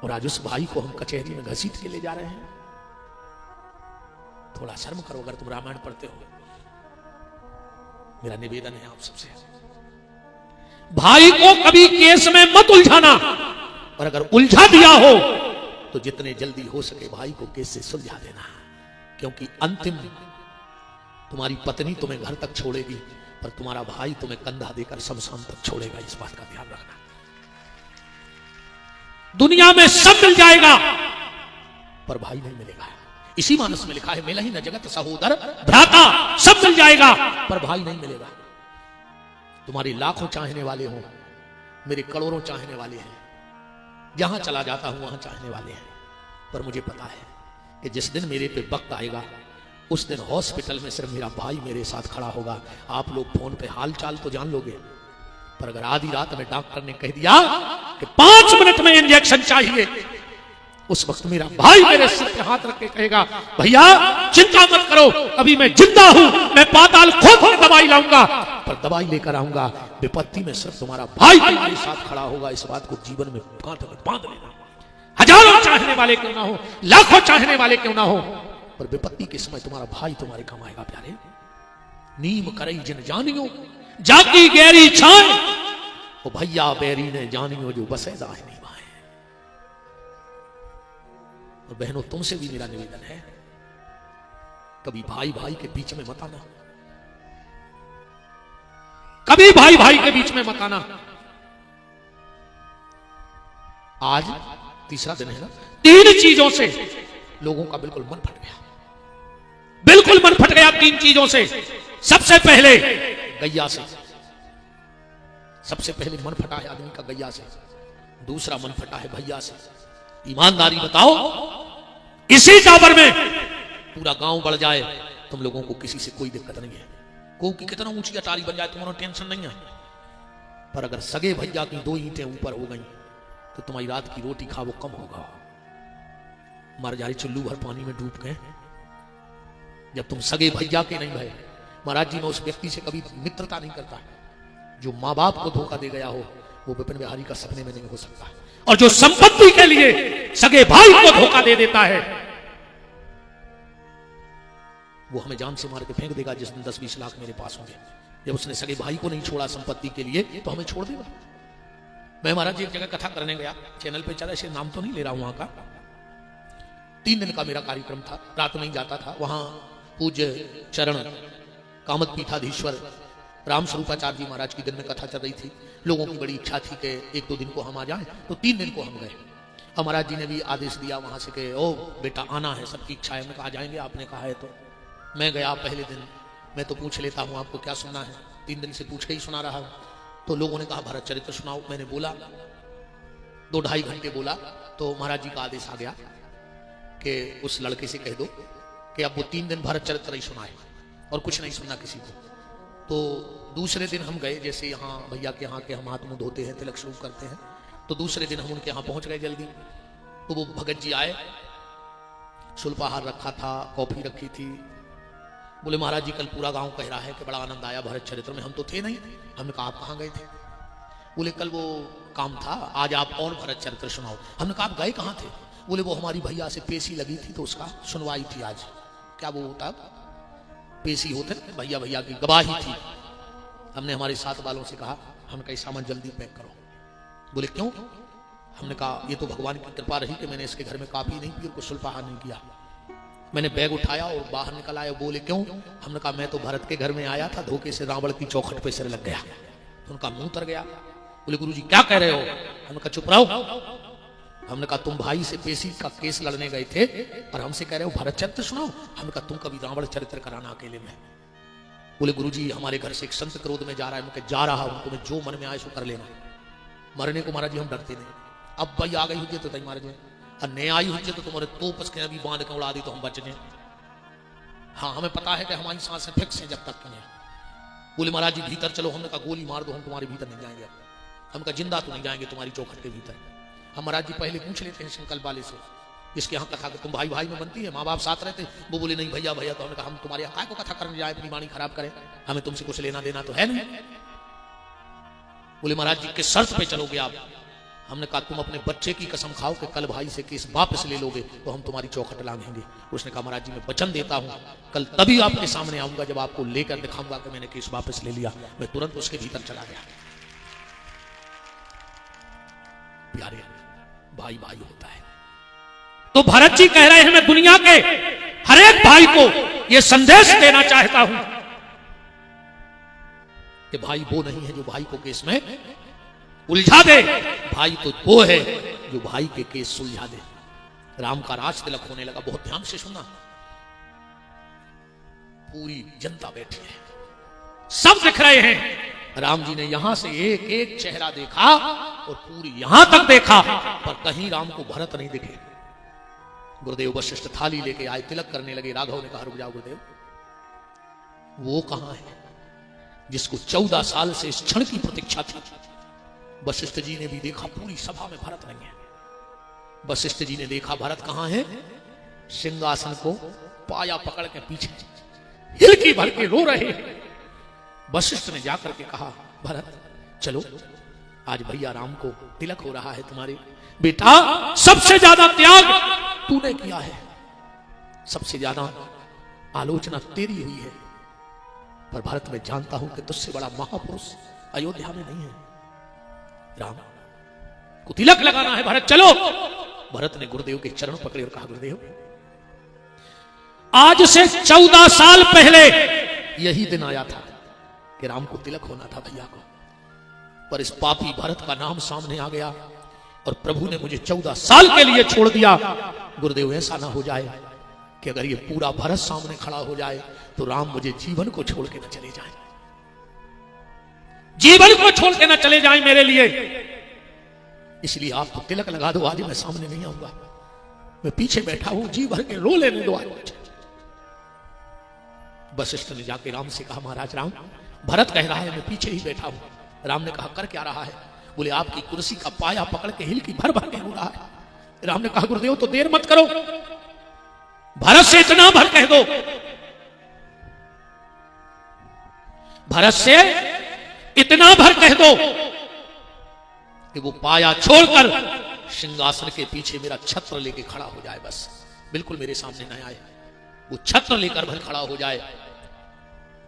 और आज उस भाई को हम कचहरी में घसीट के ले जा रहे हैं। थोड़ा शर्म करो अगर तुम रामायण पढ़ते हो। मेरा निवेदन है आप सबसे, भाई को कभी केस में मत उलझाना, और अगर उलझा दिया हो तो जितने जल्दी हो सके भाई को केस से सुलझा देना, क्योंकि अंतिम तुम्हारी पत्नी तुम्हें घर तक छोड़ेगी, पर तुम्हारा भाई तुम्हें कंधा देकर शमशान तक छोड़ेगा। इस बात का ध्यान रखना। दुनिया में सब मिल जाएगा पर भाई नहीं मिलेगा। इसी मानस में लिखा है मिला ही न जगत सहोदर भ्राता, सब मिल जाएगा पर भाई नहीं मिलेगा। तुम्हारे लाखों चाहने वाले हो, मेरे करोड़ों चाहने वाले हैं, जहां चला जाता हूं वहां चाहने वाले हैं, पर मुझे पता है कि जिस दिन मेरे पे वक्त आएगा उस दिन हॉस्पिटल में सिर्फ मेरा भाई मेरे साथ खड़ा होगा। आप लोग फोन पे हाल चाल तो जान लोगे, पर अगर आधी रात में डॉक्टर ने कह दिया कि 5 मिनट में इंजेक्शन चाहिए, उस वक्त मेरा भाई मेरे सिर पे हाथ रख के कहेगा भैया चिंता मत करो, अभी मैं जिंदा हूं, मैं पाताल खोद के दवाई लाऊंगा, पर दवाई लेकर आऊंगा। विपत्ति में सिर्फ तुम्हारा भाई मेरे साथ खड़ा होगा। इस बात को जीवन में गांठ में बांध लेना। हजारों चाहने वाले क्यों ना हो, लाखों चाहने वाले क्यों ना हो, पर विपत्ति के समय तुम्हारा भाई तुम्हारे काम आएगा। प्यारे नीम करई जिन जानियो जाकी गहरी छाए, वो भैया बैरी ने जानियो जो बसे दाहिनी बाएं। और बहनों तुमसे भी मेरा निवेदन है कभी भाई भाई के बीच में मत आना, कभी भाई भाई के बीच में मत आना। आज तीसरा दिन है ना, 3 चीजों से लोगों का बिल्कुल मन फट गया, बिल्कुल मन फट गया 3 चीजों से। सबसे पहले गैया से, सबसे पहले मन फटा है आदमी का गैया से। दूसरा मन फटा है भैया से। ईमानदारी बताओ, इसी टावर में पूरा गांव बढ़ जाए तुम लोगों को किसी से कोई दिक्कत नहीं है, कोई की कितना ऊंची अटारी बन जाए तुम्हारा टेंशन नहीं है, पर अगर सगे भैया की 2 ईंटें ऊपर हो गई तो तुम्हारी रात की रोटी खा वो कम होगा। मर जाए चुल्लू भर पानी में डूब गए। जब तुम सगे भैया के नहीं भय, महाराज जी मैं उस व्यक्ति से कभी मित्रता नहीं करता जो मां बाप को धोखा दे गया हो, वो विपिन बिहारी का सपने में नहीं हो सकता। और जो संपत्ति के लिए सगे भाई को धोखा दे देता है, वो हमें जान से मार के फेंक देगा जिस दिन 10-20 लाख मेरे पास होंगे। जब उसने सगे भाई को नहीं छोड़ा संपत्ति के लिए तो हमें छोड़ देगा। मैं महाराज जी एक जगह कथा करने गया, चैनल पे चला, ऐसे नाम तो नहीं ले रहा हूं, वहां का 3 दिन का मेरा कार्यक्रम था, रात में ही जाता था। वहां पूज्य चरण कामत पीठाधीश्वर राम स्वरूपाचार्य जी महाराज की दिन में कथा चल रही थी। लोगों की बड़ी इच्छा थी कि 1-2 दिन को हम आ जाएं, तो 3 दिन को हम गए। और महाराज जी ने भी आदेश दिया वहां से कि ओ बेटा आना है, सबकी इच्छा है। हमने कहा आ जाएंगे, आपने कहा है तो। मैं गया पहले दिन, मैं तो पूछ लेता हूं आपको क्या सुनना है, 3 दिन से पूछ के ही सुना रहा हूं। तो लोगों ने कहा भरत चरित्र सुनाओ। मैंने बोला 2-2.5 घंटे बोला, तो महाराज जी का आदेश आ गया कि उस लड़के से कह दो कि अब वो 3 दिन भरत चरित्र ही सुनाए और कुछ नहीं सुनना किसी को। तो दूसरे दिन हम गए, जैसे यहाँ भैया के यहाँ के हम हाथ मुंह धोते हैं, तिलक शुरू करते हैं, तो दूसरे दिन हम उनके यहाँ पहुंच गए जल्दी। तो वो भगत जी आए, सुल्पाहार रखा था, कॉफी रखी थी। बोले महाराज जी कल पूरा गांव कह रहा है कि बड़ा आनंद आया भरत चरित्र में। हम तो थे नहीं। हमने कहा आप कहाँ गए थे? बोले कल वो काम था, आज आप और भरत चरित्र सुनाओ। हमने कहा आप गए कहाँ थे? बोले वो हमारी भैया से पेशी लगी थी तो उसका सुनवाई थी आज। क्या वो होता पेशी होते, भैया की गवाही थी। हमने हमारे साथ वालों से कहा, हमने कहा सामान जल्दी पैक करो। बोले क्यों? हमने कहा ये तो भगवान की कृपा रही कि मैंने इसके घर में काफी नहीं पी और कुछ सुल्पाहार नहीं किया। मैंने बैग उठाया और बाहर निकल आया। बोले क्यों? हमने कहा मैं तो भरत के घर में आया था, धोखे से रावण की चौखट पे सिर लग गया। तो उनका मुंह उतर गया। बोले गुरुजी क्या कह रहे हो? हमने कहा चुप रहो। हमने कहा तुम भाई से पेशी का केस लड़ने गए थे और हमसे कह रहे हो भरत चरित्र सुनाओ। हमने कहा तुम कभी रावण चरित्र कराना अकेले में। बोले गुरुजी हमारे घर से एक संत क्रोध में जा रहा है। मैं जा रहा हूं, तुम्हें जो मन में आए सो कर लेना। मरने को महाराज जी हम डरते नहीं। अब भाई आ गई हुई तो तई महाराज और नए आई हुई तो तुम्हारे तोप उसके अभी बांध के उड़ा दी तो हम बच गए। हाँ हमें पता है कि हमारी सांसें फिक्स हैं जब तक नहीं। बोले महाराज जी भीतर चलो। हमने कहा गोली मार दो, हम तुम्हारे भीतर नहीं जाएंगे। हम कहा जिंदा तो नहीं जाएंगे तुम्हारी चौखट के भीतर। हम महाराज जी पहले पूछ लेते हैं संकल्प वाले से, जिसके यहाँ कथा तुम भाई भाई में बनती है, माँ बाप साथ रहते। वो बोले नहीं भैया भैया। तो हमने कहा हम तुम्हारे यहाँ को कथा करने जाए, अपनी वाणी खराब करें, हमें तुमसे कुछ लेना देना तो है नहीं। बोले महाराज जी किस शर्त पे चलोगे आप? हमने कहा तुम अपने बच्चे की कसम खाओ कि कल भाई से केस वापस ले लोगे तो हम तुम्हारी चौखट लांघेंगे। उसने कहा महाराज जी मैं वचन देता हूं कल तभी आपके सामने आऊंगा जब आपको लेकर दिखाऊंगा कि मैंने केस वापस ले लिया। मैं तुरंत उसके भीतर चला गया। प्यारे भाई भाई होता है। तो भरत जी कह रहे हैं मैं दुनिया के हर एक भाई को यह संदेश देना चाहता हूं कि भाई वो नहीं है जो भाई को केस में उलझा दे, भाई तो वो है जो भाई के केस सुलझा दे। राम का राज तिलक होने लगा। बहुत ध्यान से सुनना। पूरी जनता बैठी है, सब दिख रहे हैं। राम जी ने यहां से एक एक चेहरा देखा और पूरी यहां तक देखा, पर कहीं राम को भरत नहीं दिखे। गुरुदेव वशिष्ठ थाली लेके आए, तिलक करने लगे। राघव ने कहा रुक जाओ गुरुदेव, वो कहां है जिसको 14 साल से इस क्षण की प्रतीक्षा थी? वशिष्ठ जी ने भी देखा, पूरी सभा में भरत नहीं है। वशिष्ठ जी ने देखा भरत कहां है, सिंहासन को पाया पकड़ के पीछे हिलकी भर के रो रहे। वशिष्ठ ने जाकर के कहा भरत चलो, आज भैया राम को तिलक हो रहा है तुम्हारे। बेटा सबसे ज्यादा त्याग तूने किया है, सबसे ज्यादा आलोचना तेरी हुई है, पर भरत मैं जानता हूं कि तुझसे बड़ा महापुरुष अयोध्या में नहीं है। राम को तिलक लगाना है भरत चलो। भरत ने गुरुदेव के चरण पकड़े और कहा गुरुदेव आज से 14 साल पहले यही दिन आया था कि राम को तिलक होना था भैया को, पर इस पापी भरत का नाम सामने आ गया और प्रभु ने मुझे 14 साल के लिए छोड़ दिया। गुरुदेव ऐसा ना हो जाए कि अगर ये पूरा भरत सामने खड़ा हो जाए तो राम मुझे जीवन को छोड़ के न चले जाए, जीवन को छोड़ के न चले जाए मेरे लिए। इसलिए आप तो तिलक लगा दो, आज मैं सामने नहीं आऊंगा, मैं पीछे बैठा हूं, जी भर के रो लेने दो आज। वशिष्ठ ने जाके राम से कहा महाराज राम, भरत कह रहा है मैं पीछे ही बैठा हूं। राम ने कहा कर क्या रहा है? बोले आपकी कुर्सी का पाया पकड़ के हिलकी भर भर के रो रहा है। राम ने कहा गुरुदेव तो देर मत करो, भरत से इतना भर कह दो, भरत से इतना भर कह दो कि वो पाया छोड़कर सिंहासन के पीछे मेरा छत्र लेके खड़ा हो जाए, बस बिल्कुल मेरे सामने न आए, वो छत्र लेकर भर खड़ा हो जाए।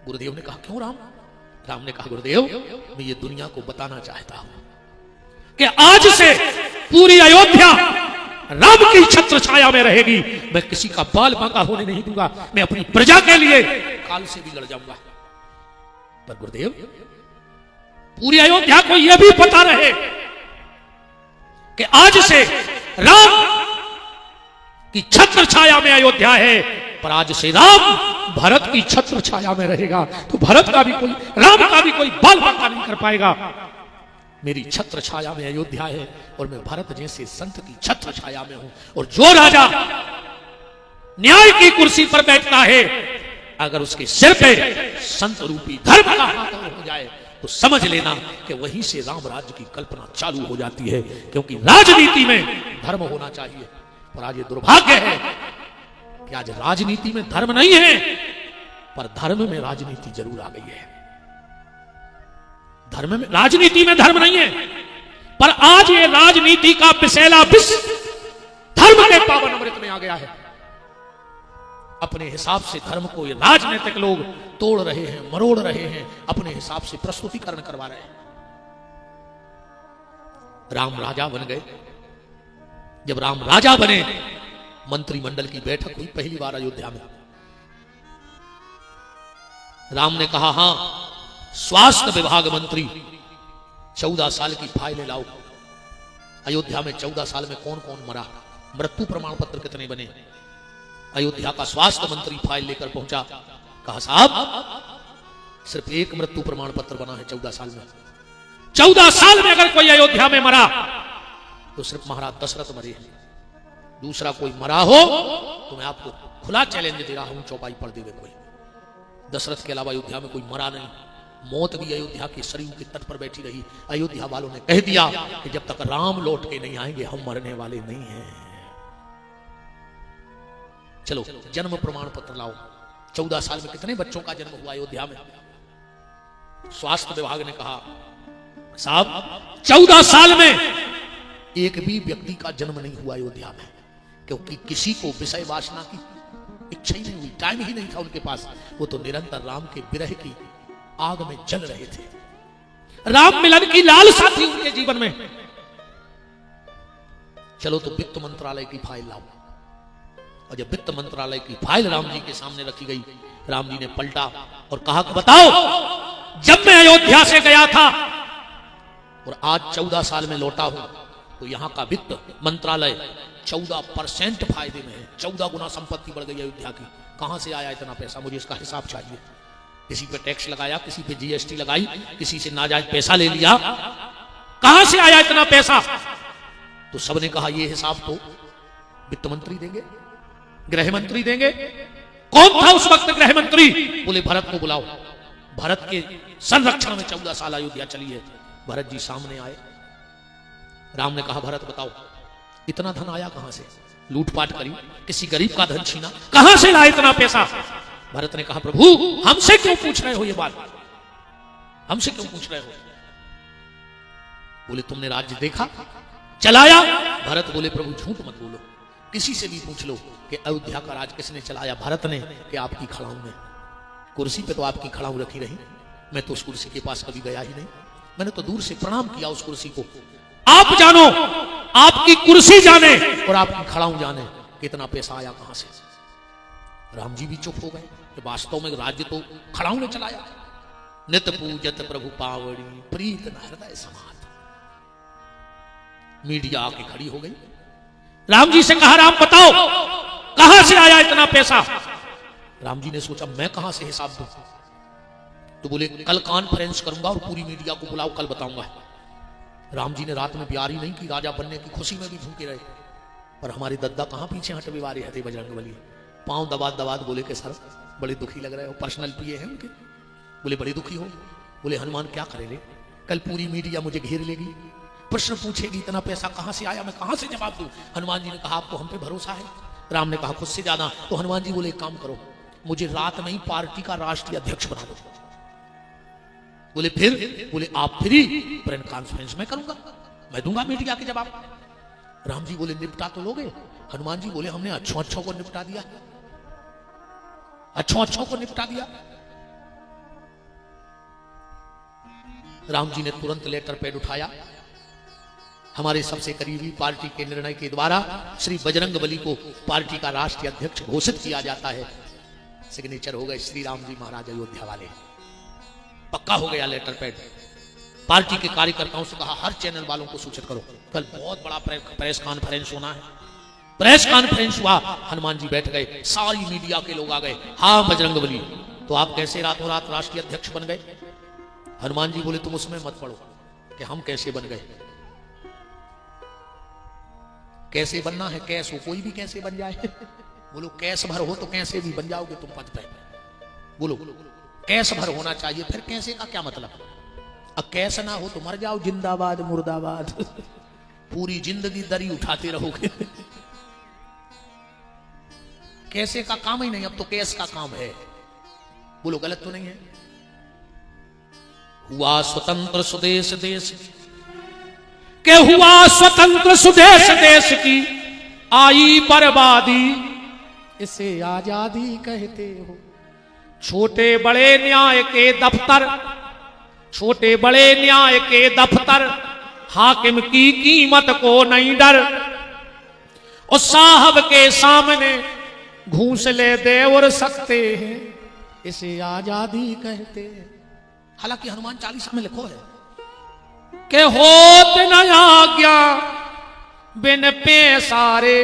गुरुदेव ने कहा क्यों राम? राम ने कहा गुरुदेव मैं ये दुनिया को बताना चाहता हूं कि आज से पूरी अयोध्या राम की छत्र छाया में रहेगी। मैं किसी का बाल बांका होने नहीं दूंगा, मैं अपनी प्रजा के लिए काल से भी लड़ जाऊंगा। पर गुरुदेव पूरी अयोध्या को यह भी पता रहे कि आज से राम की छत्र छाया में अयोध्या है, पर आज से राम भरत की छत्र छाया में रहेगा, तो भरत का भी कोई, राम का भी कोई बाल बांका नहीं कर पाएगा। मेरी छत्र छाया में अयोध्या है और मैं भरत जैसे संत की छत्र छाया में हूं। और जो राजा न्याय की कुर्सी पर बैठता है, अगर उसके सिर पे संत रूपी धर्म का हाथ हो जाए तो समझ लेना कि वहीं से राम राज्य की कल्पना चालू हो जाती है। क्योंकि राजनीति में धर्म होना चाहिए, पर आज ये दुर्भाग्य है कि आज राजनीति में धर्म नहीं है, पर धर्म में राजनीति जरूर आ गई है। धर्म में, राजनीति में धर्म नहीं है, पर आज ये राजनीति का पिसेला विष धर्म के पावन अमृत में आ गया है। अपने हिसाब से धर्म को ये राजनीतिक लोग तोड़ रहे हैं, मरोड़ रहे हैं, अपने हिसाब से प्रस्तुतिकरण करवा रहे हैं। राम राजा बन गए। जब राम राजा बने, मंत्रिमंडल की बैठक हुई पहली बार अयोध्या में। राम ने कहा हां स्वास्थ्य विभाग मंत्री 14 साल की फाइलें लाओ। अयोध्या में 14 साल में कौन कौन मरा, मृत्यु प्रमाण पत्र कितने बने। अयोध्या का स्वास्थ्य मंत्री फाइल लेकर पहुंचा, कहा साहब सिर्फ एक मृत्यु प्रमाण पत्र बना है 14 साल में। 14 साल में अगर कोई अयोध्या में मरा तो सिर्फ महाराज दशरथ मरे हैं, दूसरा कोई मरा हो तो मैं आपको खुला चैलेंज दे रहा हूं चौपाई पर देवे कोई। दशरथ के अलावा अयोध्या में कोई मरा नहीं। मौत भी अयोध्या के सरयू के तट पर बैठी रही। अयोध्या वालों ने कह दिया कि जब तक राम लौट के नहीं आएंगे हम मरने वाले नहीं हैं। चलो जन्म प्रमाण पत्र लाओ। 14 साल में कितने बच्चों का जन्म हुआ अयोध्या में? स्वास्थ्य विभाग ने कहा साहब 14 साल में एक भी व्यक्ति का जन्म नहीं हुआ अयोध्या में, क्योंकि किसी को विषय वासना की इच्छा ही नहीं हुई, टाइम ही नहीं था उनके पास। वो तो निरंतर राम के विरह की आग में जल रहे थे। राम मिलन की लालसा थी उनके जीवन में। चलो तो वित्त मंत्रालय की फाइल लाओ। और जब वित्त मंत्रालय की फाइल राम जी के सामने रखी गई, राम जी ने पलटा और कहा कि बताओ जब मैं अयोध्या से गया था और आज 14 साल में लौटा हूं तो यहां का वित्त मंत्रालय 14% फायदे में है। 14 गुना संपत्ति बढ़ गई अयोध्या की। कहां से आया इतना पैसा? मुझे इसका हिसाब चाहिए। किसी पे टैक्स लगाया, किसी पे जीएसटी लगाई, किसी से नाजायज पैसा ले लिया, कहां से आया इतना पैसा? तो सबने कहा यह हिसाब तो वित्त मंत्री देंगे, गृह मंत्री देंगे। कौन था उस वक्त गृह मंत्री? बोले भरत को बुलाओ। भरत के संरक्षण में 14 साल अयोध्या चली है। भरत जी सामने आए। राम ने कहा भरत बताओ इतना धन आया कहां से? लूटपाट करी, किसी गरीब का धन छीना, कहां से लाए इतना पैसा? भरत ने कहा प्रभु हमसे क्यों पूछ रहे हो ये बात? हमसे क्यों पूछ रहे हो? बोले तुमने राज्य देखा, चलाया? भरत बोले प्रभु झूठ मत बोलो, किसी से भी पूछ लो कि अयोध्या का राज किसने चलाया? भरत ने कि आपकी खड़ाऊ में। कुर्सी पे तो आपकी खड़ाऊ रखी रही, मैं तो उस कुर्सी के पास कभी गया ही नहीं। मैंने तो दूर से प्रणाम किया उस कुर्सी को। आप जानो, आपकी कुर्सी जाने और आपकी खड़ाऊ जाने कितना पैसा आया कहां से। राम जी भी चुप हो गए कि वास्तव में राज्य तो खड़ाऊ ने चलाया। नित पूजत प्रभु पावड़ी प्रीत न हृदय समात। मीडिया आके खड़ी हो गई। राम जी से कहा राम बताओ कहां से आया इतना पैसा? राम जी ने सोचा मैं कहां से हिसाब दूं? तो बोले कल कॉन्फ्रेंस करूंगा और पूरी मीडिया को बुलाओ, कल बताऊंगा। राम जी ने रात में प्यारी नहीं की, राजा बनने की खुशी में भी भूखे रहे। पर हमारे दद्दा कहां पीछे हट बिवारे हथे बजरंगबली। पांव दबाद दबाद बोले के सर बड़े दुखी लग रहे हो, पर्सनल पिए हैं उनके। बोले बड़े दुखी हो? बोले हनुमान क्या करे रे, कल पूरी मीडिया मुझे घेर लेगी, प्रश्न पूछेगी इतना पैसा कहां से आया, मैं कहां से जवाब दूं? हनुमान जी ने कहा आपको हम पे भरोसा है? राम ने कहा खुद से ज्यादा। तो हनुमान जी बोले एक काम करो, मुझे रात में ही पार्टी का राष्ट्रीय अध्यक्ष बना दो। बोले फिर? बोले आप फ्री? प्रेस कॉन्फ्रेंस में करूंगा, मैं दूंगा मीडिया के जवाब। राम जी बोले निपटा तो लोगे? हनुमान जी बोले हमने अच्छों अच्छों को निपटा दिया, अच्छों अच्छों को निपटा दिया। राम जी ने तुरंत लेटर पैड उठाया, हमारे सबसे करीबी पार्टी के निर्णय के द्वारा श्री बजरंगबली को पार्टी का राष्ट्रीय अध्यक्ष घोषित किया जाता है। सिग्नेचर हो गए श्री राम जी महाराज अयोध्या वाले, पक्का हो गया लेटर पैड। पार्टी के कार्यकर्ताओं से कहा हर चैनल वालों को सूचित करो, कल बहुत बड़ा प्रेस कॉन्फ्रेंस होना है। प्रेस कॉन्फ्रेंस हुआ, हनुमान जी बैठ गए, सारी मीडिया के लोग आ गए। हाँ बजरंगबली, तो आप कैसे रातों रात राष्ट्रीय अध्यक्ष बन गए? हनुमान जी बोले तुम उसमें मत पड़ो कि हम कैसे बन गए। कैसे बनना है, कैस हो, कोई भी कैसे बन जाए। बोलो कैस भर हो तो कैसे भी बन जाओगे तुम पद पे। बोलो कैस भर होना चाहिए, फिर कैसे का क्या मतलब? अब कैस ना हो तो मर जाओ, जिंदाबाद मुर्दाबाद, पूरी जिंदगी दरी उठाते रहोगे। कैसे का काम ही नहीं, अब तो कैस का काम है। बोलो गलत तो नहीं है? हुआ स्वतंत्र स्वदेश देश के, हुआ स्वतंत्र स्वदेश देश की आई बर्बादी, इसे आजादी कहते हो। छोटे बड़े न्याय के दफ्तर, छोटे बड़े न्याय के दफ्तर, हाकिम की कीमत को नहीं डर, और साहब के सामने घूस ले दे और सकते हैं, इसे आजादी कहते हैं। हालांकि हनुमान चालीसा में लिखो है कि होत न आज्ञा बिन पैसारे,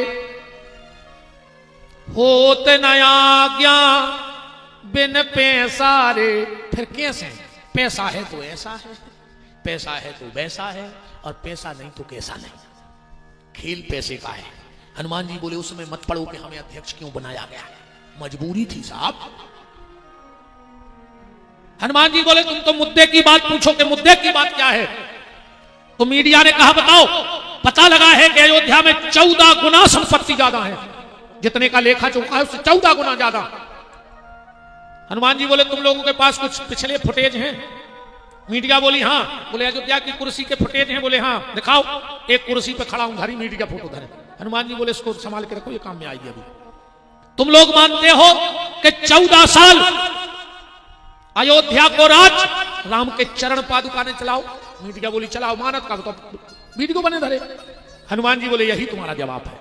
होत न आज्ञा बिन पैसारे। फिर कैसे? पैसा है तो ऐसा है, पैसा है तो वैसा है, और पैसा नहीं तो कैसा नहीं। खेल पैसे का है। हनुमान जी बोले उसमें मत पड़ो कि हमें अध्यक्ष क्यों बनाया गया, मजबूरी थी साहब। हनुमान जी बोले तुम तो मुद्दे की बात पूछो कि मुद्दे की बात क्या है। तो मीडिया ने कहा बताओ, पता लगा है कि अयोध्या में 14 गुना संपत्ति ज्यादा है, जितने का लेखा जोखा है उससे 14 गुना ज्यादा। हनुमान जी बोले तुम लोगों के पास कुछ पिछले फुटेज हैं? मीडिया बोली हाँ। बोले अयोध्या की कुर्सी के फुटेज हैं? बोले हाँ। दिखाओ। एक कुर्सी पे खड़ा हूं, धरी मीडिया फोटो धरे। हनुमान जी बोले इसको संभाल के रखो, ये काम में आएगी अभी। तुम लोग मानते हो कि 14 साल अयोध्या को राज राम के चरण पादुका ने चलाओ? मीडिया बोली चलाओ, मानत का तो वीडियो बने धरे। हनुमान जी बोले यही तुम्हारा जवाब है,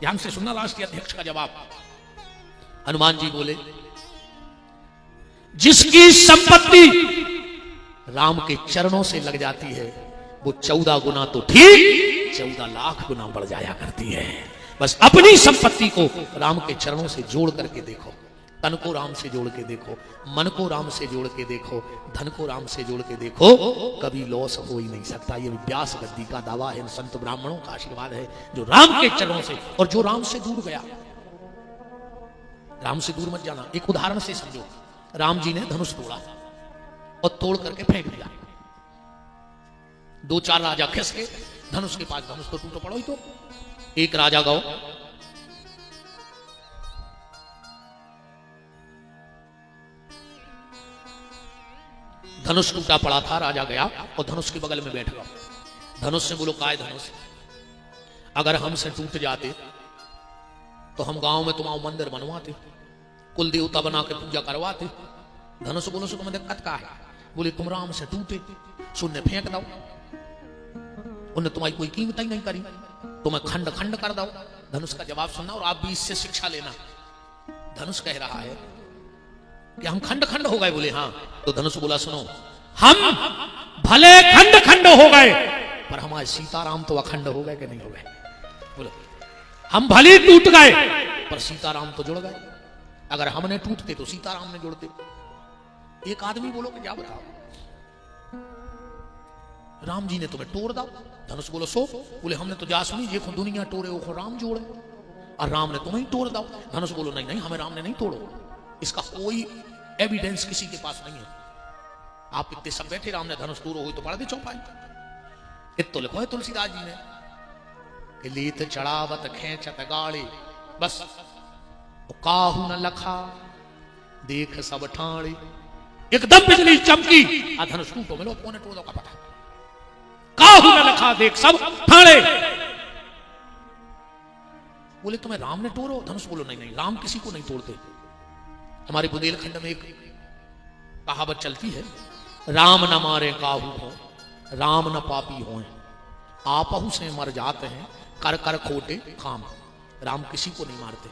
ध्यान से सुनना राष्ट्रीय अध्यक्ष का जवाब। हनुमान जी बोले जिसकी संपत्ति राम के चरणों से लग जाती है वो 14 गुना तो ठीक 14 लाख गुना बढ़ जाया करती है। बस अपनी संपत्ति को राम के चरणों से जोड़ करके देखो, तन को राम से जोड़ के देखो, मन को राम से जोड़ के देखो, धन को राम से जोड़ के देखो, कभी लॉस हो ही नहीं सकता। ये व्यास गद्दी का दावा है, संत ब्राह्मणों का आशीर्वाद है। जो राम के चरणों से, और जो राम से दूर गया, राम से दूर मत जाना। एक उदाहरण से समझो, राम जी ने धनुष तोड़ा और तोड़ करके फेंक दिया। 2-4 राजा खिस के धनुष के पास, धनुष को टूटो पड़ो ही तो। एक राजा गौ, धनुष टूटा पड़ा था, राजा गया और धनुष के बगल में बैठ गया। धनुष से बोलो काय धनुष, अगर हमसे टूट जाते तो हम गांव में तुम्हारा मंदिर बनवाते, कुल देवता बना के पूजा करवाते। धनुष बोलो सो तुम्हें दिक्कत का है? बोले तुम राम से टूटे, सुनने फेंक दो, उन्हें तुम्हारी कोई कीमत ही नहीं करी, तुम्हें खंड खंड कर दो। धनुष का जवाब सुनना और आप भी इससे शिक्षा लेना। धनुष कह रहा है कि हम खंड खंड हो गए। बोले हाँ। तो धनुष बोला सुनो, हम भले खंड खंड हो गए पर हमारे सीताराम तो अखंड हो गए कि नहीं हो गए? बोलो हम भले टूट गए पर सीताराम तो जुड़ गए। अगर हमने टूटते तो सीताराम ने जुड़ते। एक आदमी बोलो कि क्या बताओ, राम जी ने तुम्हें तोड़ दो। धनुष बोलो सो। बोले हमने तो जा सुनी देखो दुनिया तोड़े वो राम जोड़े, और राम ने तुम्हें तोड़ दो। धनुष बोलो नहीं नहीं, हमें राम ने नहीं तोड़ो, इसका कोई एविडेंस किसी के पास नहीं है। आप इतने सब बैठे, राम ने धनुष तोड़ो हुई तो पढ़ दे चौपाई। इत लिखो है तुलसीदास जी ने कि लीत चढ़ावत खेचत गाड़ी, बस काहू न लखा देख सब ठाणे। एकदम बिजली चमकी, आ धनुष टूटो मिलो कोने तोड़ो का पता, काहू न लखा देख सब ठाणे। बोले तुम्हें राम ने तोड़ो धनुष? बोलो नहीं नहीं, राम किसी को नहीं तोड़ते। हमारे बुंदेलखंड में एक कहावत चलती है, राम न मारे काहू हो, राम न पापी हो, आपहु से मर जाते हैं, कर कर खोटे काम। राम किसी को नहीं मारते।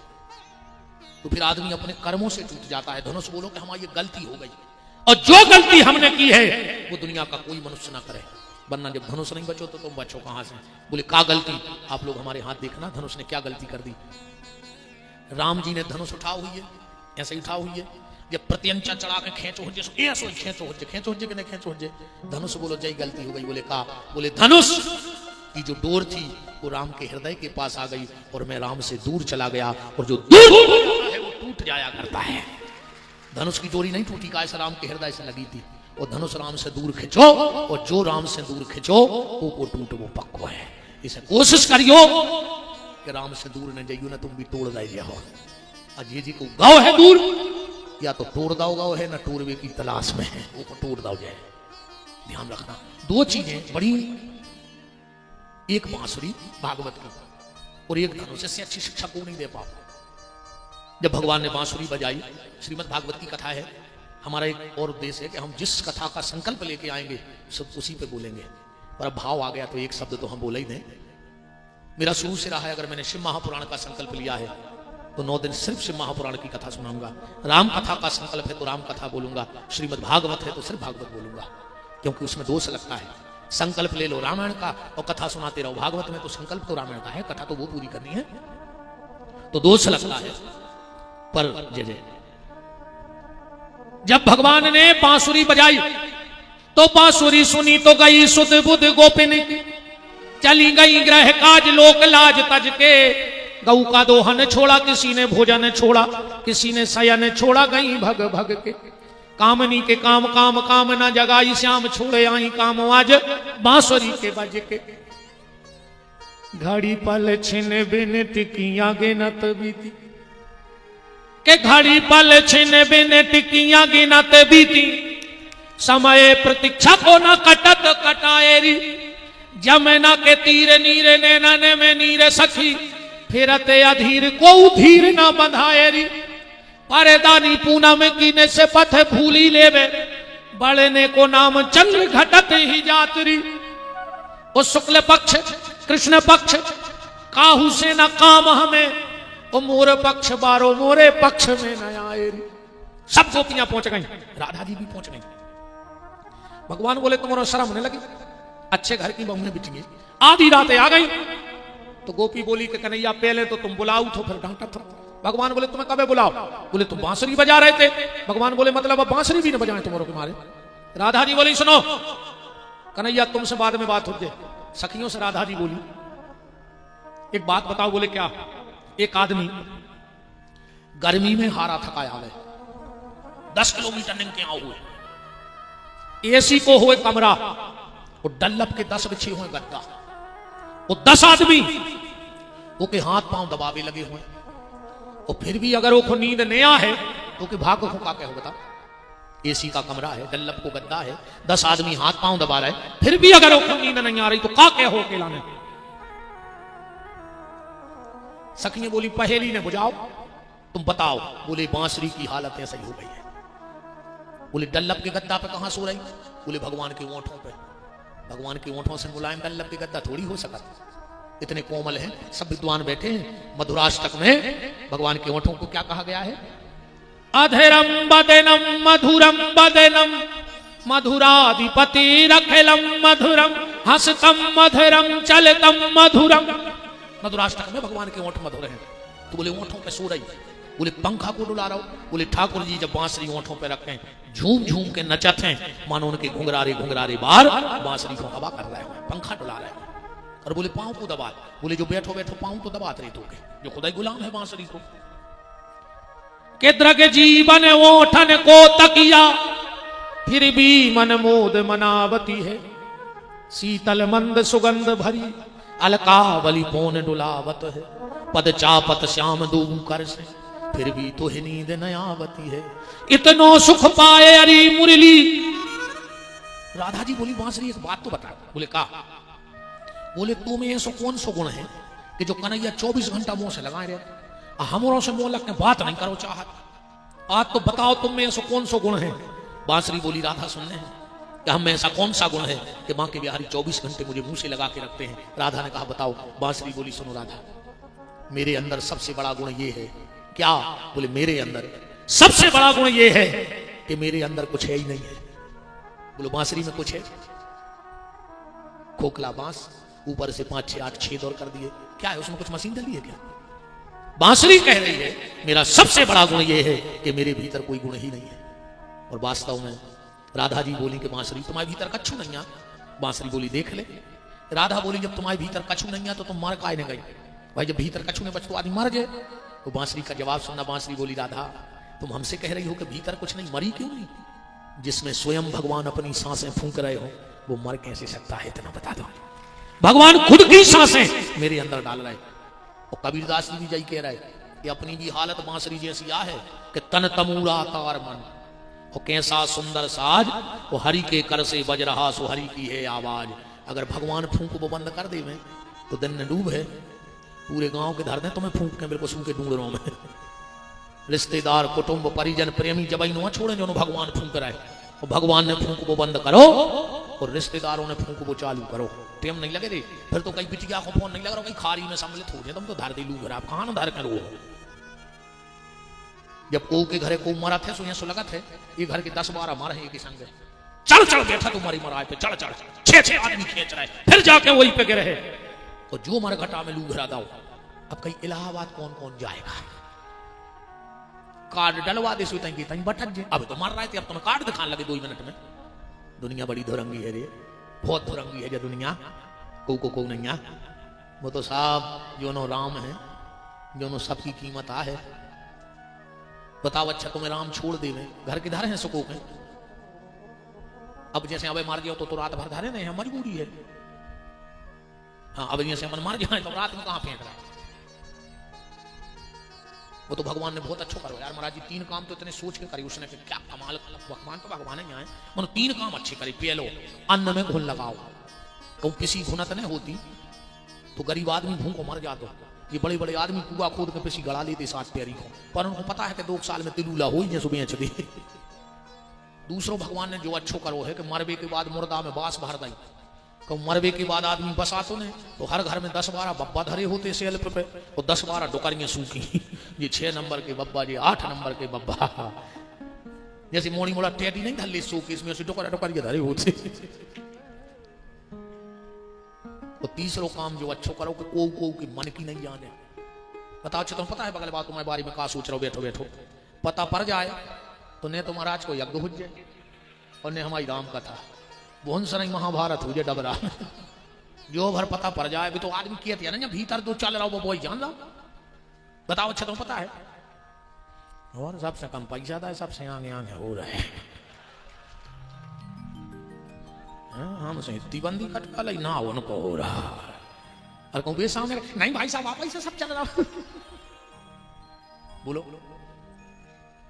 तो फिर आदमी अपने कर्मों से टूट जाता है। धनुष बोलो कि हमारी ये गलती हो गई, और जो गलती हमने की है वो दुनिया का कोई मनुष्य ना करे, वरना जब धनुष नहीं बचो तो तुम बचो कहां से? बोले का गलती? आप लोग हमारे हाथ देखना, धनुष ने क्या गलती कर दी। राम जी ने धनुष उठा हुई है, ऐसे ही उठा हुई है, जब प्रत्यंचा चढ़ा के खींचो हो ऐसो खींचो हो कि नहीं खींचो हो। धनुष बोलो जय गलती हो गई। बोले का? बोले धनुष की जो डोर थी वो राम के हृदय के पास आ गई और मैं राम से दूर चला गया, और जो दूर है वो टूट जाया करता है। धनुष की डोरी नहीं टूटी, का ऐसा राम के हृदय से लगी थी। और धनुष राम से दूर खिंचो, और जो राम से दूर खिंचो वो टूट वो पक्को है। इसे कोशिश करियो कि राम से दूर न जाइयो, ना तुम भी तोड़ जाइए हो। अजय जी को गाँव है दूर, या तो तोड़ दाओ गाँव है, ना टूरवे की तलाश में है, वो तोड़ दाओ जाए। ध्यान रखना, दो चीजें बड़ी, एक बांसुरी भागवत की और एक धनुष, से अच्छी शिक्षा को नहीं दे पाओ। जब भगवान ने बांसुरी बजाई, श्रीमद् भागवत की कथा है, हमारा एक और उद्देश्य है कि हम जिस कथा का संकल्प लेके आएंगे सब उसी पे बोलेंगे, पर भाव आ गया तो एक शब्द तो हम बोले ही नहीं। मेरा शुरू से रहा है, अगर मैंने शिव महापुराण का संकल्प लिया है तो 9 दिन सिर्फ शिव महापुराण की कथा सुनाऊंगा। राम कथा का संकल्प है तो राम कथा बोलूंगा, श्रीमद् भागवत है तो सिर्फ भागवत बोलूंगा, क्योंकि उसमें दोष लगता है। संकल्प ले लो रामायण का और कथा सुनाते रहो भागवत में, तो संकल्प तो रामायण का है, कथा तो वो पूरी करनी है, तो दोष लगता है। पर जय जब भगवान ने बांसुरी बजाई तो बांसुरी सुनी तो गई सुध बुध गोपिन, चली गई ग्रह काज लोक लाज तज के। गऊ का दोहन छोड़ा, किसी ने भोजन छोड़ा, किसी ने शयन छोड़ा, गई भग भग के। कामनी के काम काम काम न जगाई, श्याम छोड़े आई काम आज बांसुरी के बज के। घड़ी पल छिन बिन टिकिया गिनत बीती, के घड़ी पल छिन बिन टिकिया गिनत बीती। समय प्रतीक्षा को न कटत कटाएरी, जमुना के तीर नीरे नैनन में नीर सखी। फिरते अधीर को धीर न बंधाएरी, पारेदानी पूनम कीने से पथ भूली लेवे। बढ़ने को नाम चंद्र घटत ही जातरी। वो शुक्ल पक्ष कृष्ण पक्ष काहू से न काम हमें, वो मोर पक्ष बारो मोरे पक्ष में न आए। सब गोपियां पहुंच गई, राधा जी भी पहुंच गई। भगवान बोले तुम्हारा शर्म नहीं लगी? अच्छे घर की बहुएं बिटिए आधी रातें आ गई। तो गोपी बोली कि कन्हैया पहले तो तुम बुलाओ तो फिर डांटा था। भगवान बोले तुम्हें कब बुलाओ? बोले तुम बांसुरी बजा रहे थे। भगवान बोले मतलब अब बांसुरी भी न बजाएं तुम्हारे के मारे? राधा जी बोली सुनो कन्हैया तुमसे बाद में बात हो जाए। सखियों से राधा जी बोली एक बात बताओ। बोले क्या? एक आदमी गर्मी में हारा थका आवे, 10 किलोमीटर निकल आओ हुए, एसी को हुए कमरा, वो डल्लप के 10 बिछे हुए गद्दा, वो 10 आदमी वो के हाथ पांव दबावे लगे हुए, और फिर भी अगर वो नींद नहीं आ है तो कि भाग को का क्या हो बताओ? एसी का कमरा है, डल्लप को गद्दा है, 10 आदमी हाथ पांव दबा रहे, फिर भी अगर वो नींद नहीं आ रही तो का क्या हो अकेला में? सखियां बोली पहेली ने बुझाओ, तुम बताओ। बोले बांसुरी की हालत ऐसी हो गई है। बोले डल्लप के गद्दा पे कहां सो रही? बोले भगवान के ओंठों पे। भगवान के ओंठों से मुलायम डल्लप के गद्दा थोड़ी हो सका, इतने कोमल हैं, सब विद्वान बैठे हैं। मधुराष्टक में भगवान के ओंठों को क्या कहा गया है? अधरम बदनम मधुरम बदनम मधुराधिपति रखलम मधुरम हसतम मधुरम चलतम मधुरम। मधुराष्टक में भगवान के ओंठ मधुर हैं। तो बोले ओंठों पे सो रही। बोले पंखा को डुला रहा हो। बोले ठाकुर जी जब बांसुरी ओंठों पे रखें झूम झूम के नचत हैं, मानो उनके घुंघरारे घुंघरारे बाहर बांसुरी को हवा कर रहे हैं, पंखा डुला रहे हैं। और बोले पांव को दबा। बोले जो बैठो बैठो पांव तो दबाते रहे, तो जो खुदा गुलाम है बांसुरी को। केद्र के जीवन ओठन को तकिया, फिर भी मन मोद मनावती है। शीतल मंद सुगंध भरी अलकावली पौन डुलावत है। पद चापत श्याम दूं कर से, फिर भी तो ही नींद न आवती है। इतनो सुख पाए अरी मुरली। राधा जी बोली बांसुरी एक बात तो बता। बोले का? बोले तुम ऐसो कौन सो गुण है कि जो कन्हैया 24 घंटा मुंह से लगाए रहे, हमरों से मुंह लगने बात नहीं करो चाहत। आज तो बताओ तुम में ऐसा कौन सा गुण है? बांसुरी बोली, राधा सुनने हैं कि हम में ऐसा कौन सा गुण है कि माँ के बिहारी 24 घंटे मुझे मुंह से लगा के रखते हैं। राधा ने कहा बताओ। बांसुरी बोली, सुनो राधा, मेरे अंदर सबसे बड़ा गुण ये है। क्या? बोले मेरे अंदर सबसे बड़ा गुण ये है कि मेरे अंदर कुछ है ही नहीं है। बोलो बांसुरी में कुछ है? खोखला बांस, ऊपर से 5 6 8 छेद और कर दिए, क्या है उसमें? कुछ मशीन डली है क्या? बांसुरी कह रही है मेरा सबसे बड़ा गुण ये है कि मेरे भीतर कोई गुण ही नहीं है। और वास्तव में राधा जी बोली कि बांसुरी तुम्हारे भीतर कछु नहीं है। बांसुरी बोली देख ले। राधा बोली जब तुम्हारे भीतर कछु नहीं है तो तुम मर काहे नहीं गई? भाई जब भीतर कछु नहीं बच तो आदमी मर जाए। तो बांसुरी का जवाब सुनना। बांसुरी बोली राधा तुम हमसे कह रही हो कि भीतर कुछ नहीं, मरी क्यों नहीं? जिसमें स्वयं भगवान अपनी सांसें फूंक रहे हो वो मर कैसे सकता है? इतना बता दो। भगवान खुद की सांसें मेरे अंदर डाल रहे। और कबीरदास जी भी यही कह रहे कि अपनी भी हालत बांसुरी जैसी आ है कि तन तमूरा कार मन और कैसा सुंदर साज वो हरि के कर से बज रहा सो हरि की है आवाज। अगर भगवान फूंक वो बंद कर दे में तो दिन न डूब है। पूरे गांव के धर दे तुम्हें फूंक के बिल्कुल सूखे डूंगरों में। रिश्तेदार कुटुंब परिजन प्रेमी जब न छोड़े जो भगवान फूंक रहे। और भगवान ने फूंक वो बंद करो और रिश्तेदारों ने फूंक वो चालू करो। टेम नहीं लगे रे फिर तो कहीं बिटिया को फोन नहीं लग रहा, कहीं खारी में सम्मिलित हो जाए तुम तो धर दे लू घर। आप कहां ना धर करो। जब को के घरे को मरा थे सो लगा थे ये घर के 10-12 मारे एक ही संग। चल चल बैठा तुम्हारी मराए पे चढ़ चढ़ 6-6 आदमी खींच रहे, फिर जाके वहीं पे गिरे। तो जो मर घटा में लू घरा दाओ। अब कहीं इलाहाबाद कौन कौन जाएगा? कार्ड डलवा दे सो तई बटक जे। अब तो मर रहे थे, अब तुम्हें कार्ड दिखाने लगे 2 मिनट में। दुनिया बड़ी धुरंगी है रे, बहुत धुरंगी है जो दुनिया। को नहीं आ। वो तो साहब जो नो राम है, जो नो सबकी कीमत आ है। बताओ अच्छा तुम्हें राम छोड़ दे घर के धरे हैं सुको के। अब जैसे अब मार गया तो रात भर धरे नहीं, मजबूरी है। हाँ अब जैसे अपन मार जाए तो रात में कहां फेंक रहा है? वो तो भगवान ने बहुत अच्छा करो यार। महाराज जी 3 काम तो इतने सोच के करे उसने कि क्या कमाल। भगवान तो भगवान ही आए, मतलब 3 काम अच्छे करे। पहलो अन्न में घुन लगाओ। कहूं किसी घुनत नहीं होती तो गरीब आदमी भूखों मर जाता। ये बड़े बड़े आदमी कुआ खोद के पिसी गड़ा लेते 7 पैरी को, पर उनको पता है कि 2 साल में तिलूला हो ही सुबह चली। दूसरों भगवान ने जो अच्छो करो है कि मरबे के बाद मुर्दा में बास भर दई। तो मरबे के बाद आदमी बसा तो नहीं तो हर घर में 10-12 बब्बा धरे होते सेल पे और 10-12 डुकरियां सूखी। ये 6 नंबर के बब्बा, ये 8 नंबर के बब्बा। जैसे मोड़ी मोड़ा टेडी नहीं धले सूखी, इसमें डुकरियां धरे होते। तो तीसरो काम जो अच्छो करो कि को की मन की नहीं जाने। बताओ अच्छा तुम्हें पता है बगल बात तुम्हारे बारे में कहा सोच रहे हो? बैठो बैठो पता पड़ जाए तो ने तो महाराज को यज्ञ हो जाए और ने हमारी राम कथा बहुत सारी महाभारत हो जाए डबरा। जो भर पता पड़ जाए भी तो आदमी किए थे ना भीतर जो चल रहा हो वो जान लो। बताओ अच्छा तुम्हें पता है? और सबसे कम पैसा था, सबसे आगे आगे हो रहे हैं। हमसे इतनी बंदी कटवा ली ना उनको हो रहा। और कहूँ बे सामने नहीं भाई साहब आप ऐसे सब चल रहा। बोलो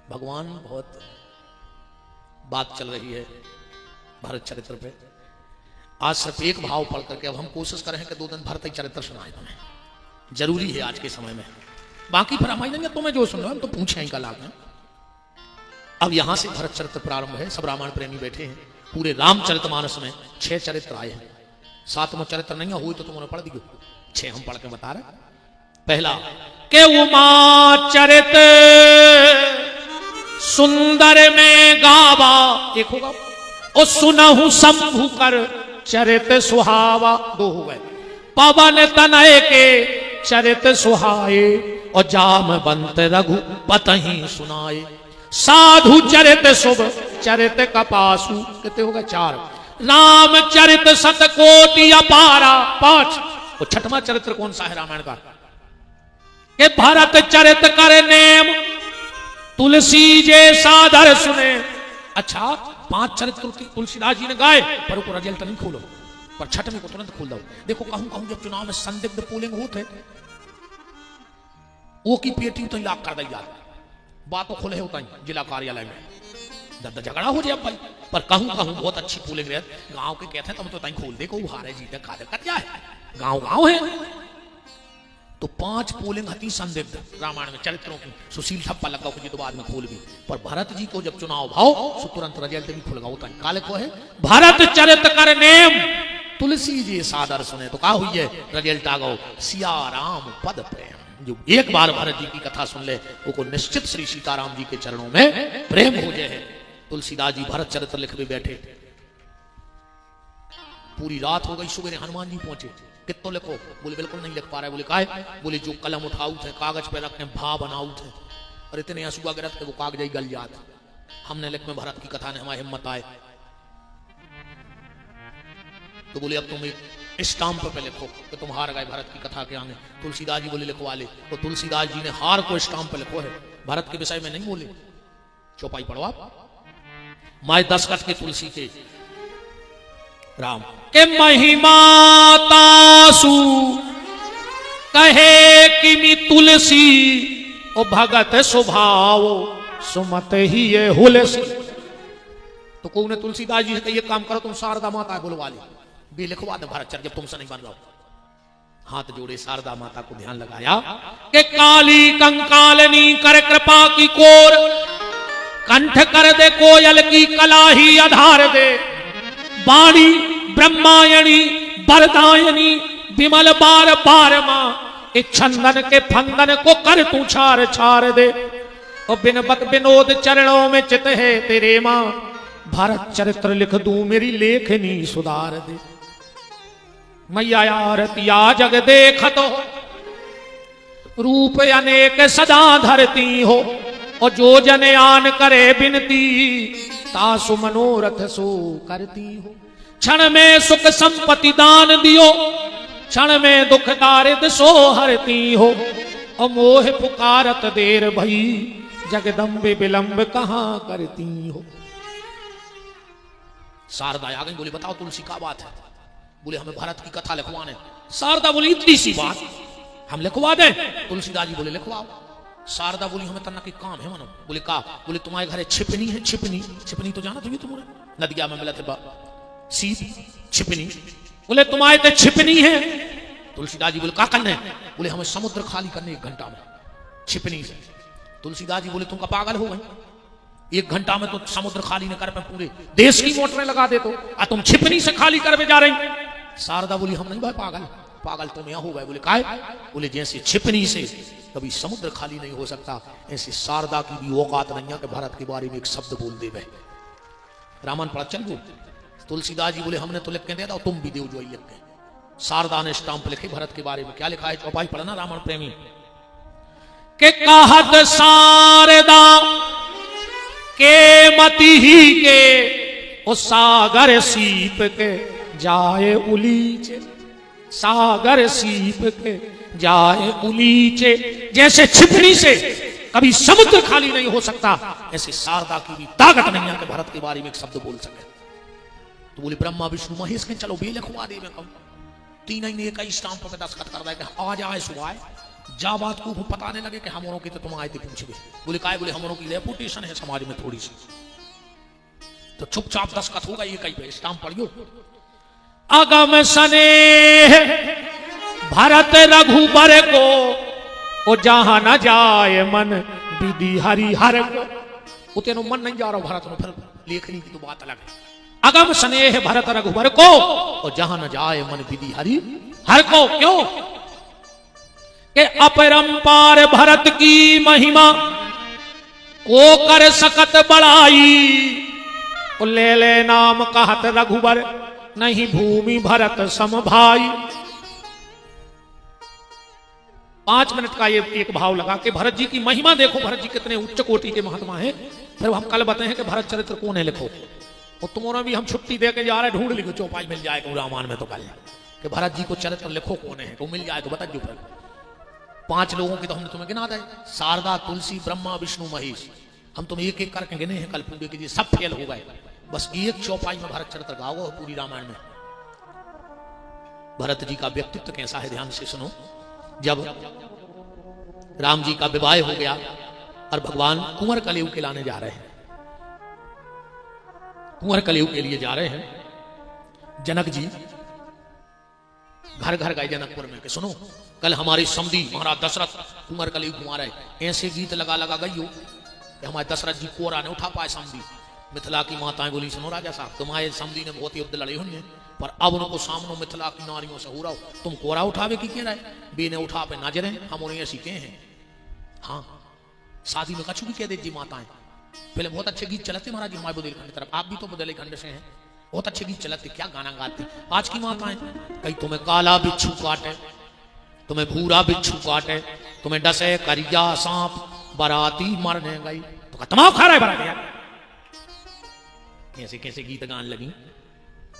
भगवान बहुत बात चल रही है भारत चरित्र पे। आज सिर्फ एक भाव पढ़ करके अब हम कोशिश करें कि 2 दिन भरत ही चरित्र सुनाए तुम्हें। जरूरी है आज के समय में। बाकी फिर हमारी नहीं तुम्हें जो सुन रहे हम तो पूछे ही कल आगे। अब यहां से भरत चरित्र प्रारंभ है। सब रामायण प्रेमी बैठे हैं। पूरे रामचरितमानस में 6 चरित्र आए हैं। 7वां चरित्र नहीं हुई तो तुमने पढ़ दी। 6 हम पढ़ के बता रहे। पहला के उमा चरित सुंदर में गावा। एक होगा और सुनहु शंभु कर चरित सुहावा। 2 हो गए। पवन तनय के चरित सुहाए और जामवंत रघुपति सुनाए। साधु चरित शुभ चरित कपासु। कितने हो गए? 4। राम चरित शतकोटि अपारा। 5। और 6वां चरित्र कौन सा है रामायण का? के भरत चरित कर नेम तुलसी जे सादर सुने। अच्छा 5 चरित्र तुलसीदास जी ने गाए पर ऊपर रिजल्ट नहीं खोलो, पर 6वें को तुरंत खोल दो। देखो कहूं जब चुनाव में संदिग्ध पोलिंग होते वो की पेटी तो लाख कर दी जाती। बातों खुले होता ही जिला कार्यालय में दर्द झगड़ा हो जाए भाई। पर कहूं बहुत अच्छी पोलिंग रहे गांव के कहते हैं तुम तो तई खोल देखो हारे जीते खा दे क्या है। गांव है तो 5 पोलिंग हती संदिग्ध रामायण में चरित्रों की सुशील ठप्पा लगा जी तो बाद में खोल भी। पर भरत जी को जब चुनाव भाव सो तुरंत रिजल्ट भी खुल गया। काले को है भरत चरित कर नेम तुलसी जी सादर सुने। तो कहा हुई है रिजल्ट आ गो सिया राम पद प्रेम। जो एक बार भरत जी की कथा सुन ले वो को निश्चित श्री सीताराम जी के चरणों में प्रेम हो जाए। तुलसीदास जी भरत चरित्र लिखवे बैठे, पूरी रात हो गई, सुबह हनुमान जी पहुंचे, कितो लिखो? बोले बिल्कुल नहीं लिख पा रहे। बोले काहे? बोले जो कलम उठाऊ थे कागज पे रखने भा बनाऊ थे और इतने आंसू गिरत थे वो कागज ही गल जाते। हमने लिख में भरत की कथा ने हमारी हिम्मत आए। तो बोले अब तुम एक स्टाम्प पे लिखो कि तुम हार गए भरत की कथा के आगे। तुलसीदास जी बोले लिखवा ले। तो तुलसीदास जी ने हार को स्टाम्प पे लिखो है, भरत के विषय में नहीं बोले। चौपाई पढ़ो आप, माए दशरथ के तुलसी के राम के महिमा तासु कहे कि तुलसी ओ भगत स्वभाव सुमत ही ये हुलसी। तो को ने तुलसीदास जी से ये काम करो तुम शारदा माता बुलवा ले, भी लिखवा दे भरत चर जब तुमसे नहीं बन रहा। हाथ जोड़े शारदा माता को ध्यान लगाया कि काली कंकालनी कर कृपा की कोर, कंठ कर दे कोयल की कलाही आधार दे, वाणी ब्रह्मायणी वरदायनी विमल बार बार मां, छंदन के फंदन को कर तू छार छार दे। और बिनबत विनोद चरणों में चित है तेरे मां, भरत चरित्र लिख दूं मेरी लेखनी सुधार दे। मैया आरतिया जग देखत हो, रूप अनेक सदा धरती हो, और जो जन आन करे बिनती तासु मनोरथ सो करती हो। क्षण में सुख संपत्ति दान दियो, क्षण में दुख दारिद्र सो हरती हो, और मोह पुकारत देर भई जगदम्बे विलंब कहां करती हो। शारदा आ गई, बोली बताओ तुलसी क्या बात है? बोले हमें भरत की कथा लिखवाने। शारदा बोली इतनी सी बात हम लिखवा दें? तुलसीदास जी बोले लिखवाओ। शारदा बोली हमें तना के काम है मनो। बोले का? बोले तुम्हारे घरे छिपनी है। छिपनी छिपनी तो जाना तुम्हें, तुम्हारे नदिया में मिला थे सीप छिपनी। बोले तुम्हारे तो छिपनी है। तुलसीदास जी बोले का करना है? बोले हमें समुद्र खाली करने 1 घंटा में छिपनी से। तुलसीदास जी बोले तुम का पागल हो गए? 1 घंटा में तो समुद्र खाली न कर पे पूरे देश की मोटरें लगा दे तो तुम छिपनी से खाली कर जा रही। शारदा बोली हम नहीं भाई पागल, पागल तुम यहां हो गए। बोले काहे? बोले जैसे छिपनी से कभी समुद्र खाली नहीं हो सकता, ऐसे शारदा की भी औकात नहीं है कि भारत के बारे में एक शब्द बोल दे। रामायण पढ़ा चल गो। तुलसीदास जी बोले हमने तो लिख के दे दो, तुम भी दो जो लिख के। शारदा ने स्टाम्प लिखे भरत के बारे में। क्या लिखा है? चौपाई पढ़ना रामायण प्रेमी के कहत शारदा के मति ही के ओ सागर सीप के जाए उलीचे, सागर सीप के जाए उलीचे। जैसे छिपनी से कभी समुद्र खाली नहीं हो सकता, ऐसे शारदा की भी ताकत नहीं है कि भारत के बारे में एक शब्द बोल सके। तो बोले ब्रह्मा विष्णु महेश के चलो भी लिखवा दे। मैं कहूं 3 ही ने कई स्टाम्प पे दस्तखत कर दे आज आए सुबह जा बात को पताने लगे कि हमरों की तो तुम आए थे पूछ गए। बोले काय? बोले हमरों की रेपुटेशन है समाज में थोड़ी सी, तो चुपचाप दस्तखत होगा ये कहीं पे स्टाम्प पढ़ियो। अगम सने भरत रघुबर को ओ जहां न जाए मन विधि हरिहर को। उतेनो मन नहीं जा रहा भरत में, फिर लेखनी की तो बात अलग है। अगम स्नेह भरत रघुबर को और जहां न जाए मन विधि हरि हर को। क्यों? के अपरंपार भरत की महिमा को कर सकत बड़ाई, ले ले नाम कहत रघुबर नहीं भूमि भरत सम भाई। 5 मिनट का ये एक भाव लगा कि भरत जी की महिमा देखो, भरत जी कितने उच्च कोटि के महात्मा हैं। फिर हम कल बताए हैं कि भरत चरित्र कौन है लिखो, और तुम्हारा भी हम छुट्टी दे के जा रहे हैं, ढूंढ लिखो चौपाई मिल जाएगा रामायण में। तो कल कि भरत जी को चरित्र लिखो कौन है, तो मिल जाए तो बता जो। फिर 5 लोगों की तो हमने तुम्हें गिना दे, शारदा तुलसी ब्रह्मा विष्णु महेश। हम तुम्हें एक एक करके गिने हैं कल पूरे के लिए, सब फेल हो गए। बस एक चौपाई में भरत चरित्र गाओ पूरी रामायण में। भरत जी का व्यक्तित्व कैसा है ध्यान से सुनो। जब राम जी का विवाह हो गया और भगवान कुंवर कलयुग के लाने जा रहे हैं, कुंवर कलयुग के लिए जा रहे हैं, जनक जी घर घर गए जनकपुर में कि सुनो कल हमारे समधी महाराज दशरथ कुंवर कली कुमार है, ऐसे गीत लगा लगा गई हो कि हमारे दशरथ जी कोरा ने उठा पाए समधी। मिथिला की माताएं बोली सुनो राजा साहब तुम्हारे समधी ने बहुत युद्ध लड़े हुए पर अब उनको सामने मिथिला की नारियों से हो रहा हो, तुम कोरा उठावे की कह रहे बे ने उठा पे नजरे हम उन्हें ऐसी कहे हैं। हाँ शादी में कछु भी कह दीजिए माताएं। पहले बहुत अच्छे गीत चलते महाराज जी हमारे बुंदेलखंड तरफ, आप भी तो बुंदेलखंड से हैं, बहुत अच्छे गीत चलते, क्या गाना गाते। आज की माताएं कहीं तुम्हें काला बिच्छू काटे, तुम्हें भूरा बिच्छू काटे, तुम्हें डसे करिया सांप, बाराती मरने गई तो तमाम खा रहा है बाराती। कैसे कैसे गीत गान लगी,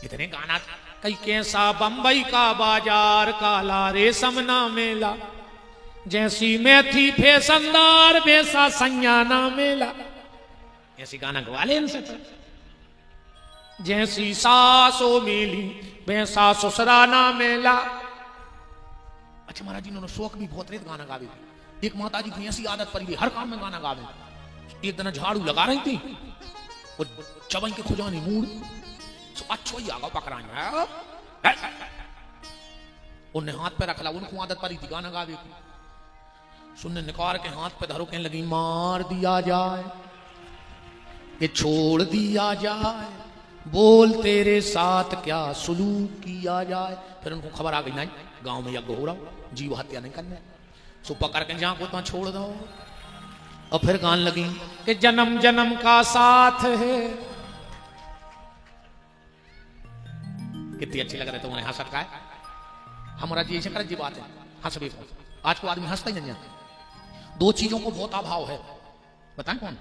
इतने गाना। कई कैसा बंबई का बाजार काला रेशम ना मेला, जैसी मैथी फैशनदार वैसा सैया ना मेला। ऐसी गाना गवा ले इनसे। जैसी सासो मेली वैसा ससुरा ना मेला। अच्छा महाराज जी इन्होंने शौक भी बहुत रेत गाना गावे। एक माता जी की ऐसी आदत पड़ी हर काम में गाना गावे। एक दिन झाड़ू लगा रही थी वो चबई के खुजानी मूड अच्छो ही आगा पकड़ा उन्हें हाथ पे रखला, उनको आदत पड़ी थी गाना गावे की। सुनने निकाल के हाथ पे धरो कहने लगी मार दिया जाए कि छोड़ दिया जाए, बोल तेरे साथ क्या सुलूक किया जाए। फिर उनको खबर आ गई नहीं गांव में यज्ञ हो रहा, जीव हत्या नहीं करने, सो पकड़ के जहां को तो छोड़ दो। और फिर गान लगी कि जन्म जन्म का साथ है। कितनी अच्छी लग रही तुम्हारे हंसत का है। हमारा जी ऐसे कर जी बात है हंस भी। आज को आदमी हंसता ही नहीं है। दो चीजों को बहुत अभाव है, बताएं कौन?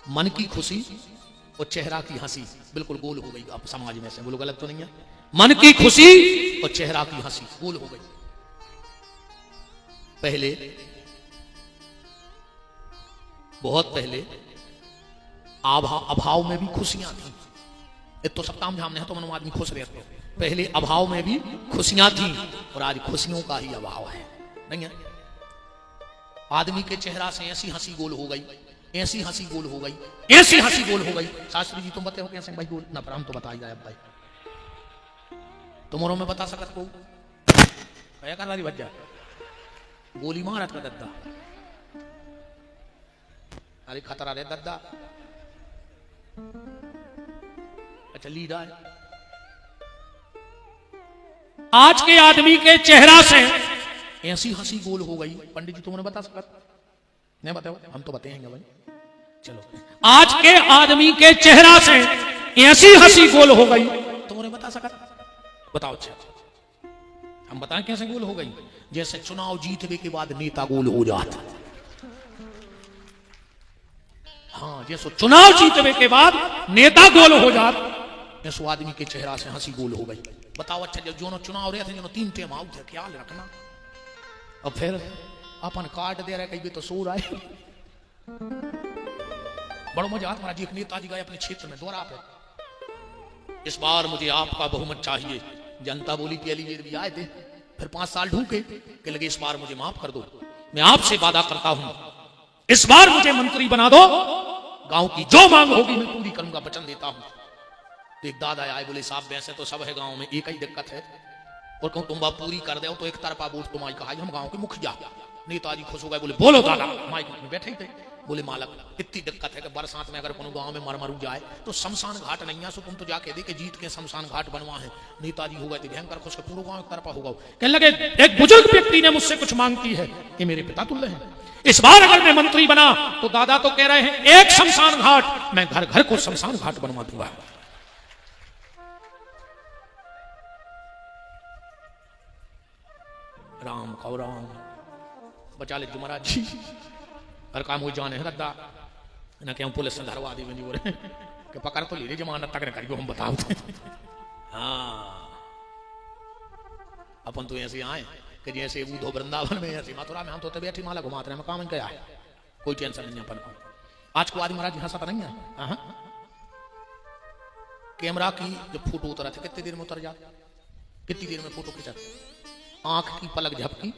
मन की खुशी और चेहरा की हंसी। बिल्कुल गोल हो गई आप समाज में से, बोलो गलत तो नहीं है। मन की खुशी और चेहरा की हंसी गोल हो गई। पहले बहुत पहले अभाव में भी खुशियां थी। एक तो सप्ताह सामने है तो मन आदमी खुश रहते। पहले अभाव में भी खुशियां थी और आज खुशियों का ही अभाव है, नहीं है। आदमी के चेहरा से ऐसी हंसी गोल हो गई, ऐसी हंसी गोल हो गई, ऐसी हंसी गोल हो गई। शास्त्री जी तुम बताओ कैसे भाई गोल ना, पर हम तो बता ही जाए भाई तुम्हारों में बता सकत को क्या कर रही भज्जा गोली मारत का दद्दा। अरे खतरा रे दद्दा। अच्छा लीडर आज के आदमी के चेहरा से ऐसी हंसी गोल हो गई। पंडित जी तुमने बता सकत नहीं, बताओ हम तो बताएंगे भाई। चलो आज के आदमी के चेहरा से ऐसी हंसी गोल हो गई, तुमने बता सकत बताओ। अच्छा हम बताएं कैसे गोल हो गई। जैसे चुनाव जीतने के बाद नेता गोल हो जाता। हाँ जैसे चुनाव जीतने के बाद नेता गोल हो जाता, ऐसो आदमी के चेहरा से हंसी गोल हो गई। बताओ अच्छा जब जो चुनाव रहे थे जो 3 टेम आउट थे, ख्याल रखना। और फिर अपन काट दे रहे कहीं भी तो सो रहा है। बड़ा मजा आता महाराज जी। एक नेताजी गए अपने क्षेत्र में दौरा पे, इस बार मुझे आपका बहुमत चाहिए। जनता बोली पहली बार भी आए थे, फिर 5 साल ढूंढे कि लगे इस बार मुझे माफ कर दो, मैं आपसे वादा करता हूं इस बार मुझे मंत्री बना दो, गांव की जो मांग होगी मैं पूरी करूंगा, वचन देता हूं। तो एक दादा आए बोले साहब वैसे तो सब है गांव में, एक ही दिक्कत है और कहूं तुम बात पूरी कर दो तो एक तरफा वोट तुम्हारी कहा हम गांव के मुखिया। नेताजी खुश हो गए, बोले बोलो दादा। माइक में बैठे ही थे, बोले मालक इतनी दिक्कत है कि बरसात में अगर कोनो गांव में मरू जाए तो शमशान घाट नहीं है, सो तुम तो जाके दे के जीत के शमशान घाट बनवा है। नेताजी हो गए थे भयंकर खुश के पूरा गांव एक तरफा होगा। कहने लगे एक बुजुर्ग व्यक्ति ने मुझसे कुछ मांग की है कि मेरे पिता तुल्य हैं, इस बार अगर मैं मंत्री बना तो दादा तो कह रहे हैं एक शमशान घाट, मैं घर घर को शमशान घाट बनवा दूंगा। राम कौ राम बचा ले महाराज जी, हर काम हो जाने है रद्दा ना क्या पुलिस ने धरवा दी बोले कि पकड़ तो ले जमानत तक करियो हम बताओ। हाँ अपन तो ऐसे आए कि जैसे बूढ़ो वृंदावन में ऐसे मथुरा में हम तो बैठी माला घुमाते रहे, काम क्या है कोई टेंशन नहीं अपन को। आज को आदमी महाराज हंसा नहीं है। कैमरा की जब फोटो उतरा था कितनी देर में उतर जाता, कितनी देर में फोटो खिंचा, आंख की पलक झपकी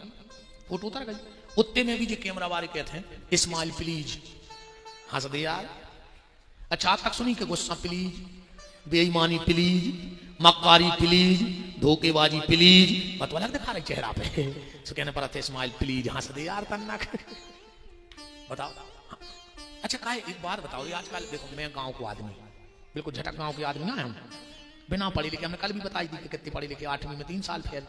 फोटो उतर गई। उत्ते में भी जो कैमरा वाले कहते हैं स्माइल प्लीज, हंस दे यार। अच्छा तक सुनी के गुस्सा प्लीज, बेईमानी प्लीज, मक्कारी प्लीज, धोखेबाजी प्लीज, बतवा लग दिखा रही चेहरा पे। सो कहने पर थे स्माइल प्लीज, हंस दे यार तन्ना। बताओ अच्छा काय एक बात बताओ, आजकल देखो मैं गांव को आदमी, बिल्कुल झटक गांव के आदमी हैं हम, बिना पढ़े लिखे। हमने कल भी बताई थी कि कितने पढ़े लिखे, 8वीं में 3 साल फेल,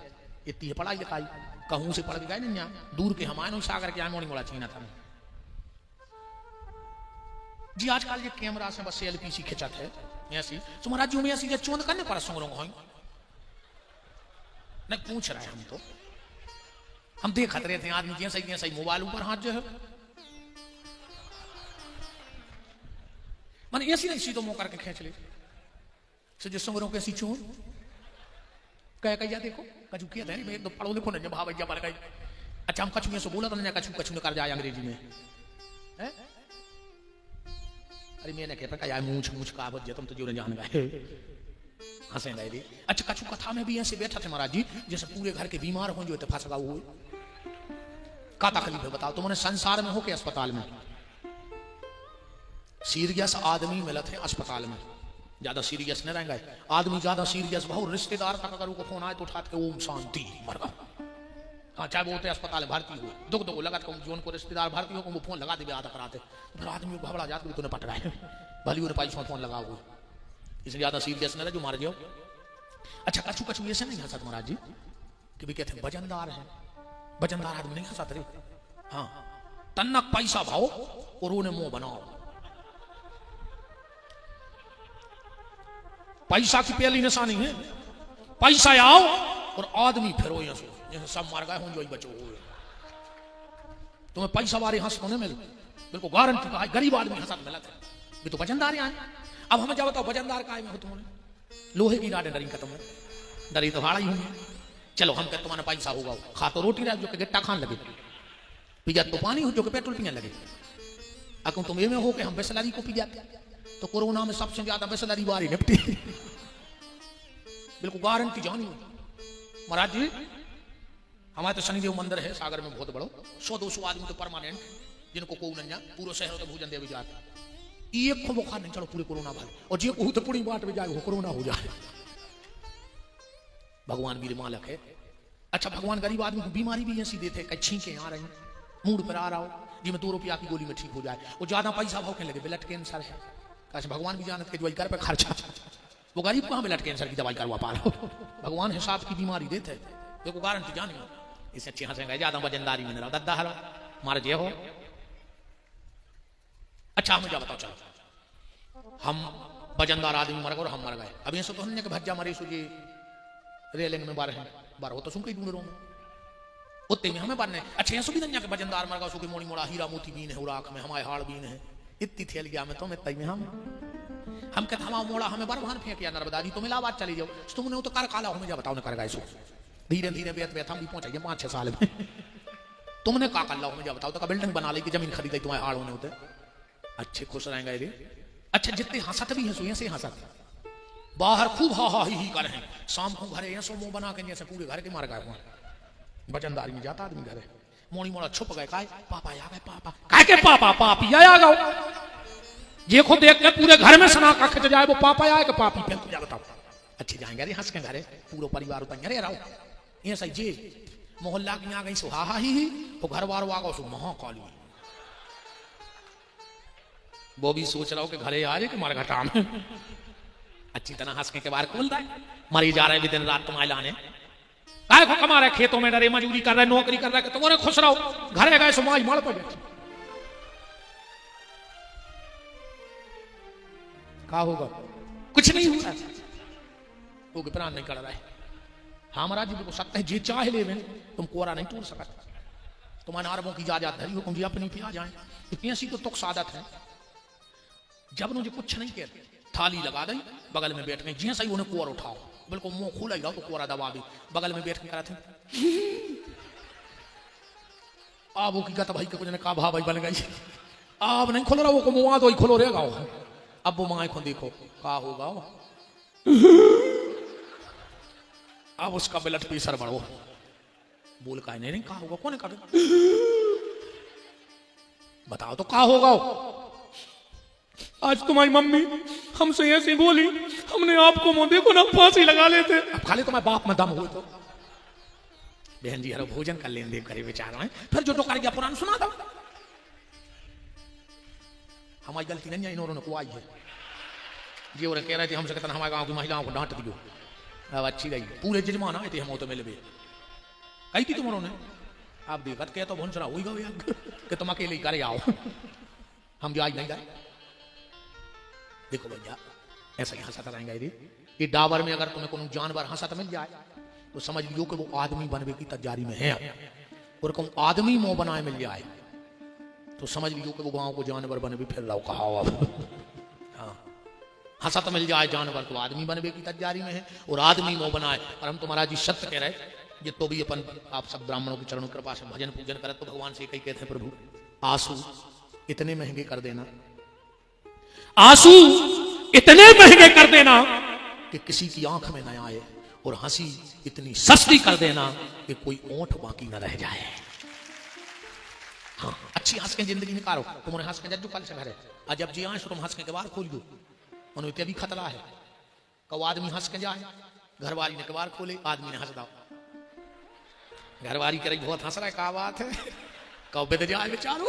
इतनी है पढ़ाई लिखाई, कहूं से पढ़ के गए नहीं यहाँ दूर के हमारे सागर के मोड़ी मोड़ा चीना था जी। आजकल ये कैमरा से बस एलपीसी खिंचत है ऐसी, तो महाराज जी में ऐसी जो चोंद करने पर सुंगरों हो नहीं पूछ रहे हम, तो हम देखते रहते हैं आदमी जैसे मोबाइल ऊपर हाथ जो है मैंने ऐसी नहीं सीधो मुंह करके खींच ले, सो जो सुंगरों के ऐसी चोंद कह कहिया देखो कछु किया था मैं तो पढ़ो लिखो ना जब भैया पर गई। अच्छा हम कछु में से बोला तो नहीं कछु कछु ने कर जाए अंग्रेजी में है? अरे मैंने कहता कहा मूछ मूछ का आवत तुम तो जो जान गए हंसे गए। अच्छा कछु कथा में भी ऐसे बैठा थे महाराज जी जैसे पूरे घर के बीमार हो जो फंस गए हुए, का तकलीफ है बताओ तुमने संसार में हो के अस्पताल में सीरियस आदमी मिलत है अस्पताल में, ज्यादा सीरियस नहीं रहेंगे आदमी, ज्यादा सीरियस बहुत रिश्तेदार तक अगर फोन आए तो उठाते के ओम शांति मर गया। हाँ चाहे वो होते अस्पताल में भर्ती हो दुख दुख लगा जोन को रिश्तेदार भर्ती हो वो फोन लगा दे आधा कराते, तो फिर आदमी घबरा जाते तूने पट रहा है भली उन्हें पैसा फोन लगा हुआ, इसलिए ज्यादा सीरियस नहीं रहे जो मार जाओ। अच्छा कछु कछु ऐसे नहीं हंसत महाराज जी कि भी कहते वजनदार है, वजनदार आदमी नहीं हंसत रे। हाँ तन्नक पैसा भाओ और उन्हें मुंह बनाओ, पैसा की पहली निशानी है पैसा आओ और आदमी फिरो यहाँ जैसे सब मार गए हों जो बचो हो, तुम्हें पैसा वाले हंस तो नहीं मिले, बिल्कुल गारंटी का है गरीब आदमी हंसा मिला था भी तो वजनदार यहाँ। अब हमें क्या बताओ वजनदार का में हो तुमने, लोहे की गाड़े डरी का तुमने डरी तो भाड़ा ही होंगे। चलो हम कहते तुम्हारा पैसा होगा खा तो रोटी रहे जो कि गिट्टा खान लगे, पिया तो पानी हो जो कि पेट्रोल पीने लगे। अगर तुम ये में हो कि हम बिस्लरी को पी जाते तो कोरोना में सबसे ज्यादा बिस्लरी वाली निपटी बिल्कुल गारंटी जानी महाराज जी। हमारे तो शनिदेव मंदिर है सागर में बहुत बड़ो, 100-200 आदमी तो परमानेंट जिनको को नहीं पूरा शहर तो भोजन दे भी जाता, एक को बुखार नहीं चलो पूरे कोरोना भाई, और जो को तो पूरी बात में जाए वो कोरोना हो जाए, भगवान भी मालक है। अच्छा भगवान गरीब आदमी को बीमारी भी ऐसी देते कहीं छींके आ रही मूड पर आ रहा हो जी में 2 रुपया की गोली में ठीक हो जाए, वो ज्यादा पैसा भौंकने लगे ब्लड कैंसर है, कैसे भगवान भी जानते के दवाई कर पे खर्चा, वो गरीब कहाँ ब्लड कैंसर की दवाई करवा पा रहा हो, भगवान हिसाब की बीमारी देते देखो गारंटी जानी इसे अच्छी हंसेंगे ज्यादा वजनदारी में रहा दद्दा हरो मार जे हो। अच्छा हमें क्या बताओ चलो हम वजनदार आदमी मर गए और हम मर गए, अब ऐसा तो हमने कि भज्जा मरी सुजी रेलिंग में बार हो तो सुन के ढूंढ रहा उतने में हमें बारने। अच्छा ऐसा भी नहीं कि वजनदार मर गया सुखी मोड़ी मोड़ा हीरा मोती बीन है उराख में हमारे हाड़ बीन है इतनी थैल गया में तो मैं तई में हम कहते हमारा मोड़ा हमें बरभान फेंक या नर्मदा जी तुम इलाहाबाद चली जाओ तुमने तो कर काला हमें जा बताओ कर गए सो धीरे धीरे बेत बेत हम भी पहुंच गए 5-6 साल में तुमने का कर लो हमें जा बताओ तो बिल्डिंग बना ली जमीन खरीदी तुम्हारे हाड़ होने होते अच्छे खुश रहेंगे रे। अच्छा जितने हंसत भी है सो से हंसत बाहर खूब हा हा ही कर हैं, शाम को घरे ऐसो मुंह बना के जैसे पूरे घर के मार गए वजनदारी में जाता आदमी घरे मोड़ी मोड़ा छुप गए काय पापा आ गए पापा काय के पापा पापी आ गए ये खुद देख के पूरे घर में सना का खिंच जाए वो पापा आए कि पापी फिर तुझे बताओ अच्छे जाएंगे अरे हंस के घरे पूरा परिवार उतर अरे रहो ये सही जे मोहल्ला की आ गई सो हा हा ही वो घर बार आ गो सो महाकाली वो भी सोच रहा हो कि घरे आ जाए कि मारे घटा में अच्छी तरह हंस के बाहर खोलता है मरी जा रहे भी दिन रात तुम्हारे लाने काय को कमा रहे खेतों में डरे मजदूरी कर रहे नौकरी कर रहे तुम्हारे खुश रहो घरे गए सो माई मार पड़ क्या होगा कुछ नहीं हुआ वो प्राण नहीं कर रहा है। हमारा जी को सकता है जे चाहे ले में तुम कोरा नहीं तोड़ सकता, तुम्हारे अरबों की जायदाद धरी हो तुम जी अपनी पे आ जाए इतनी ऐसी तो तुक सादत है। जब मुझे कुछ नहीं कहते थाली लगा दी बगल में बैठ गए जी सही उन्हें कोर उठाओ बिल्कुल मुंह खुला ही रहो तो कोरा दबा दी बगल में बैठ के करा थे आप वो की कहता भाई के कुछ ने कहा भा भाई बन गई आप नहीं खोल रहा वो को मुआ तो ही खोलो रहेगा अब वो माए को देखो क्या होगा अब उसका ब्लड प्रेशर बढ़ो बोल का नहीं कहा होगा कौन कर बताओ तो क्या होगा। आज तुम्हारी मम्मी हमसे ऐसे बोली हमने आपको मुंह देखो ना फांसी लगा लेते। अब खाली तो मैं बाप में दम हुए तो बहन जी हरो भोजन कर लेन देव करे बेचारा है। फिर जो कर गया पुराण सुना था। हमारी गलती नहीं है, इन्होंने को आई है जी। और कह रहे थे हमसे कहते हमारे गांव की महिलाओं को डांट दियो। अब अच्छी रही पूरे जजमान आए थे हम तो मिले कही थी तुम उन्होंने। आप देखत के तो भुनसरा हुई गए कि तुम अकेले करे आओ हम जो आज नहीं गए। देखो भैया ऐसा ही हंसता रहेंगे रे। ये डाबर में अगर तुम्हें कोनो जानवर हंसत मिल जाए तो समझ लियो कि वो आदमी बनने की तैयारी में है। और कौन आदमी मुंह बनाए मिल जाए तो समझ लियो कि वो गांव को जानवर बने भी फिर रहो कहा। हाँ हंसत मिल जाए जानवर तो आदमी बनने की तैयारी में है और आदमी मुंह बनाए। और हम तो महाराज जी सत्य कह रहे ये तो भी अपन आप सब ब्राह्मणों की चरणों कृपा से भजन पूजन करे तो भगवान से कही कहते हैं प्रभु आंसू इतने महंगे कर देना, आंसू इतने महंगे कर देना कि किसी की आंख में न आए और हंसी इतनी सस्ती कर देना कि कोई ओंठ बाकी न रह जाए। हाँ अच्छी हंस के जिंदगी निकालो। तुम्हारे हंस के जज्जू कल से घर है आज जब जी आए तुम हंस के कबार खोल दो उन्हें भी खतरा है। कब आदमी हंस के जाए घरवाली ने कबार खोले आदमी ने हंस दाओ। घरवाली करे बहुत हंस रहा है क्या बात है कब बेद जाए बेचारो।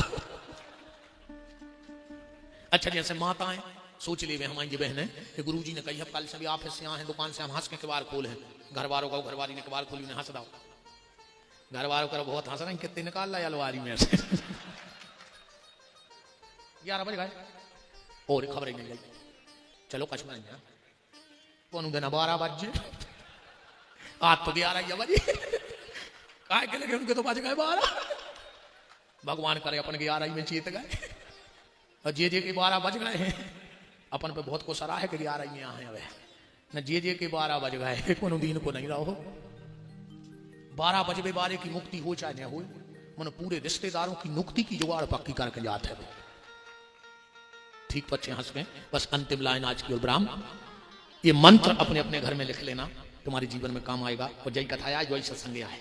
अच्छा जैसे माताएं सोच ले हमारी बहन कि गुरुजी ने कही कल से भी ऑफिस से यहाँ है दुकान से हम हंस के कबार खोले हैं। घर वालों का घरवाली ने कबार खोली उन्हें हंस दाओ। घर वालों का बहुत हंस रहे हैं कितने निकाल रहा है अलवारी में से 11 बज गए और खबर ही नहीं गई। चलो कछ में कौन देना 12 बजे आज तो 11 बजे काय के लगे उनके तो बज गए 12। भगवान करे अपन 11 में चेत गए और जे के 12 बज गए हैं अपन पे बहुत को सराह है कि 11 में यहाँ है न जे के 12 बज गए कोनो दिन को नहीं रहो। 12 बजे 12 की मुक्ति हो चाहे न हो मन पूरे रिश्तेदारों की मुक्ति की जुगाड़ पक्की करके जाते हैं। ठीक बच्चे हंस गए। बस अंतिम लाइन आज की। और ब्राह्मण ये मंत्र अपने अपने घर में लिख लेना तुम्हारे जीवन में काम आएगा। और जय कथा आज वही सत्संग आए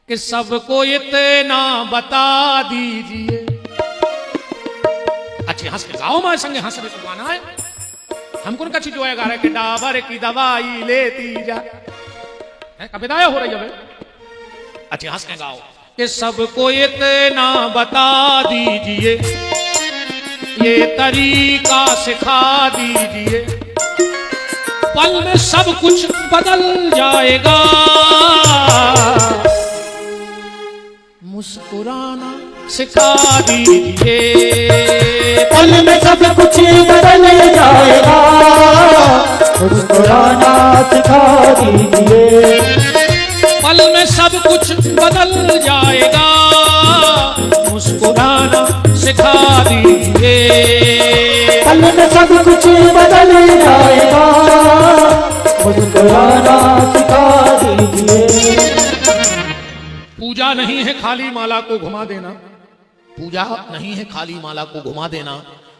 कि सबको इतना बता दीजिए। अच्छे हंस के गाओ मां संगे हंस तो गाना है हमको कच्ची जो है गा रहे कि डाबर की दवाई लेती जा है कविताएं हो रही है। अच्छे हंस के गाओ कि सबको इतना बता दीजिए ये तरीका सिखा दीजिए पल में सब कुछ बदल जाएगा। मुस्कुराना सिखा दीजिए पल में सब कुछ बदल जाएगा। मुस्कुराना सिखा दीजिए पल में सब कुछ बदल जाएगा। मुस्कुराना सिखा दीजिए पल में सब कुछ बदल जाएगा। मुस्कुराना सिखा दीजिए। पूजा नहीं है खाली माला को घुमा देना। पूजा नहीं है खाली माला को घुमा देना।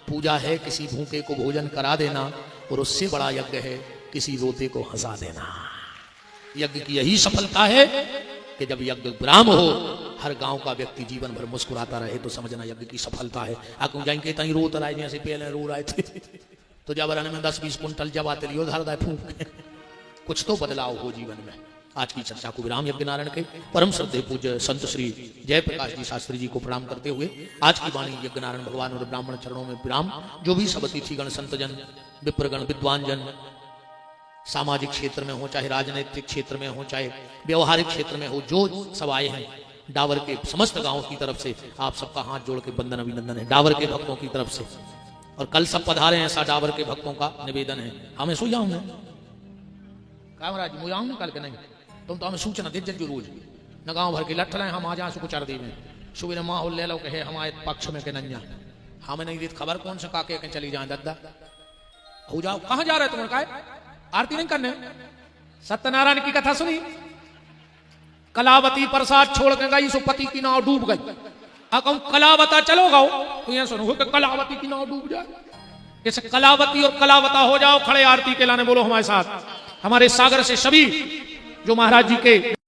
पूजा है किसी भूखे को भोजन करा देना। और उससे बड़ा यज्ञ है किसी रोते को हंसा देना। यज्ञ की यही सफलता है कि जब यज्ञ विराम हो हर गांव का व्यक्ति जीवन भर मुस्कुराता रहे तो समझना यज्ञ की सफलता है। आकू जाएंगे तहीं रोत रहे जैसे पहले रो रहे थे तो जब में 10-20 कुंटल जब आते लियो धर फूक कुछ तो बदलाव हो जीवन में। आज की चर्चा को विराम यज्ञ नारायण के परम श्रद्धेय पूज्य संत श्री जयप्रकाश जी शास्त्री जी को प्रणाम करते हुए आज की वाणी यज्ञ नारायण भगवान और ब्राह्मण चरणों में विराम। जो भी सब अतिथिगण संतजन विप्रगण विद्वान जन सामाजिक क्षेत्र में हो चाहे राजनीतिक क्षेत्र में हो चाहे व्यवहारिक क्षेत्र में हो जो सब आए हैं डावर के समस्त गांवों की तरफ से आप सबका हाथ जोड़ के बंदन अभिनंदन है डावर के भक्तों की तरफ से। और कल सब पधारे हैं ऐसा डावर के भक्तों का निवेदन है। हमें सो जाऊंगे कामराज मुझे आऊंगे कल के नहीं तुम तो हमें सूचना दे जो रोज न गांव भर के लठ रहे हम आ जाए सुख चढ़ दी में सुबह माहौल ले लो के हमारे पक्ष में के नैया हमें नहीं दी खबर कौन सा काके के चली जाए दद्दा हो जाओ कहां जा रहे तुम का आरती नहीं करने। सत्यनारायण की कथा सुनी कलावती प्रसाद छोड़ के गई सो पति की नाव डूब गई। कहूं कलावता चलो गाओ तो यह सुनो कि कलावती की नाव डूब जाए। जैसे कलावती और कलावता हो जाओ खड़े आरती के लाने बोलो हमारे साथ। हमारे सागर से सभी जो महाराज जी के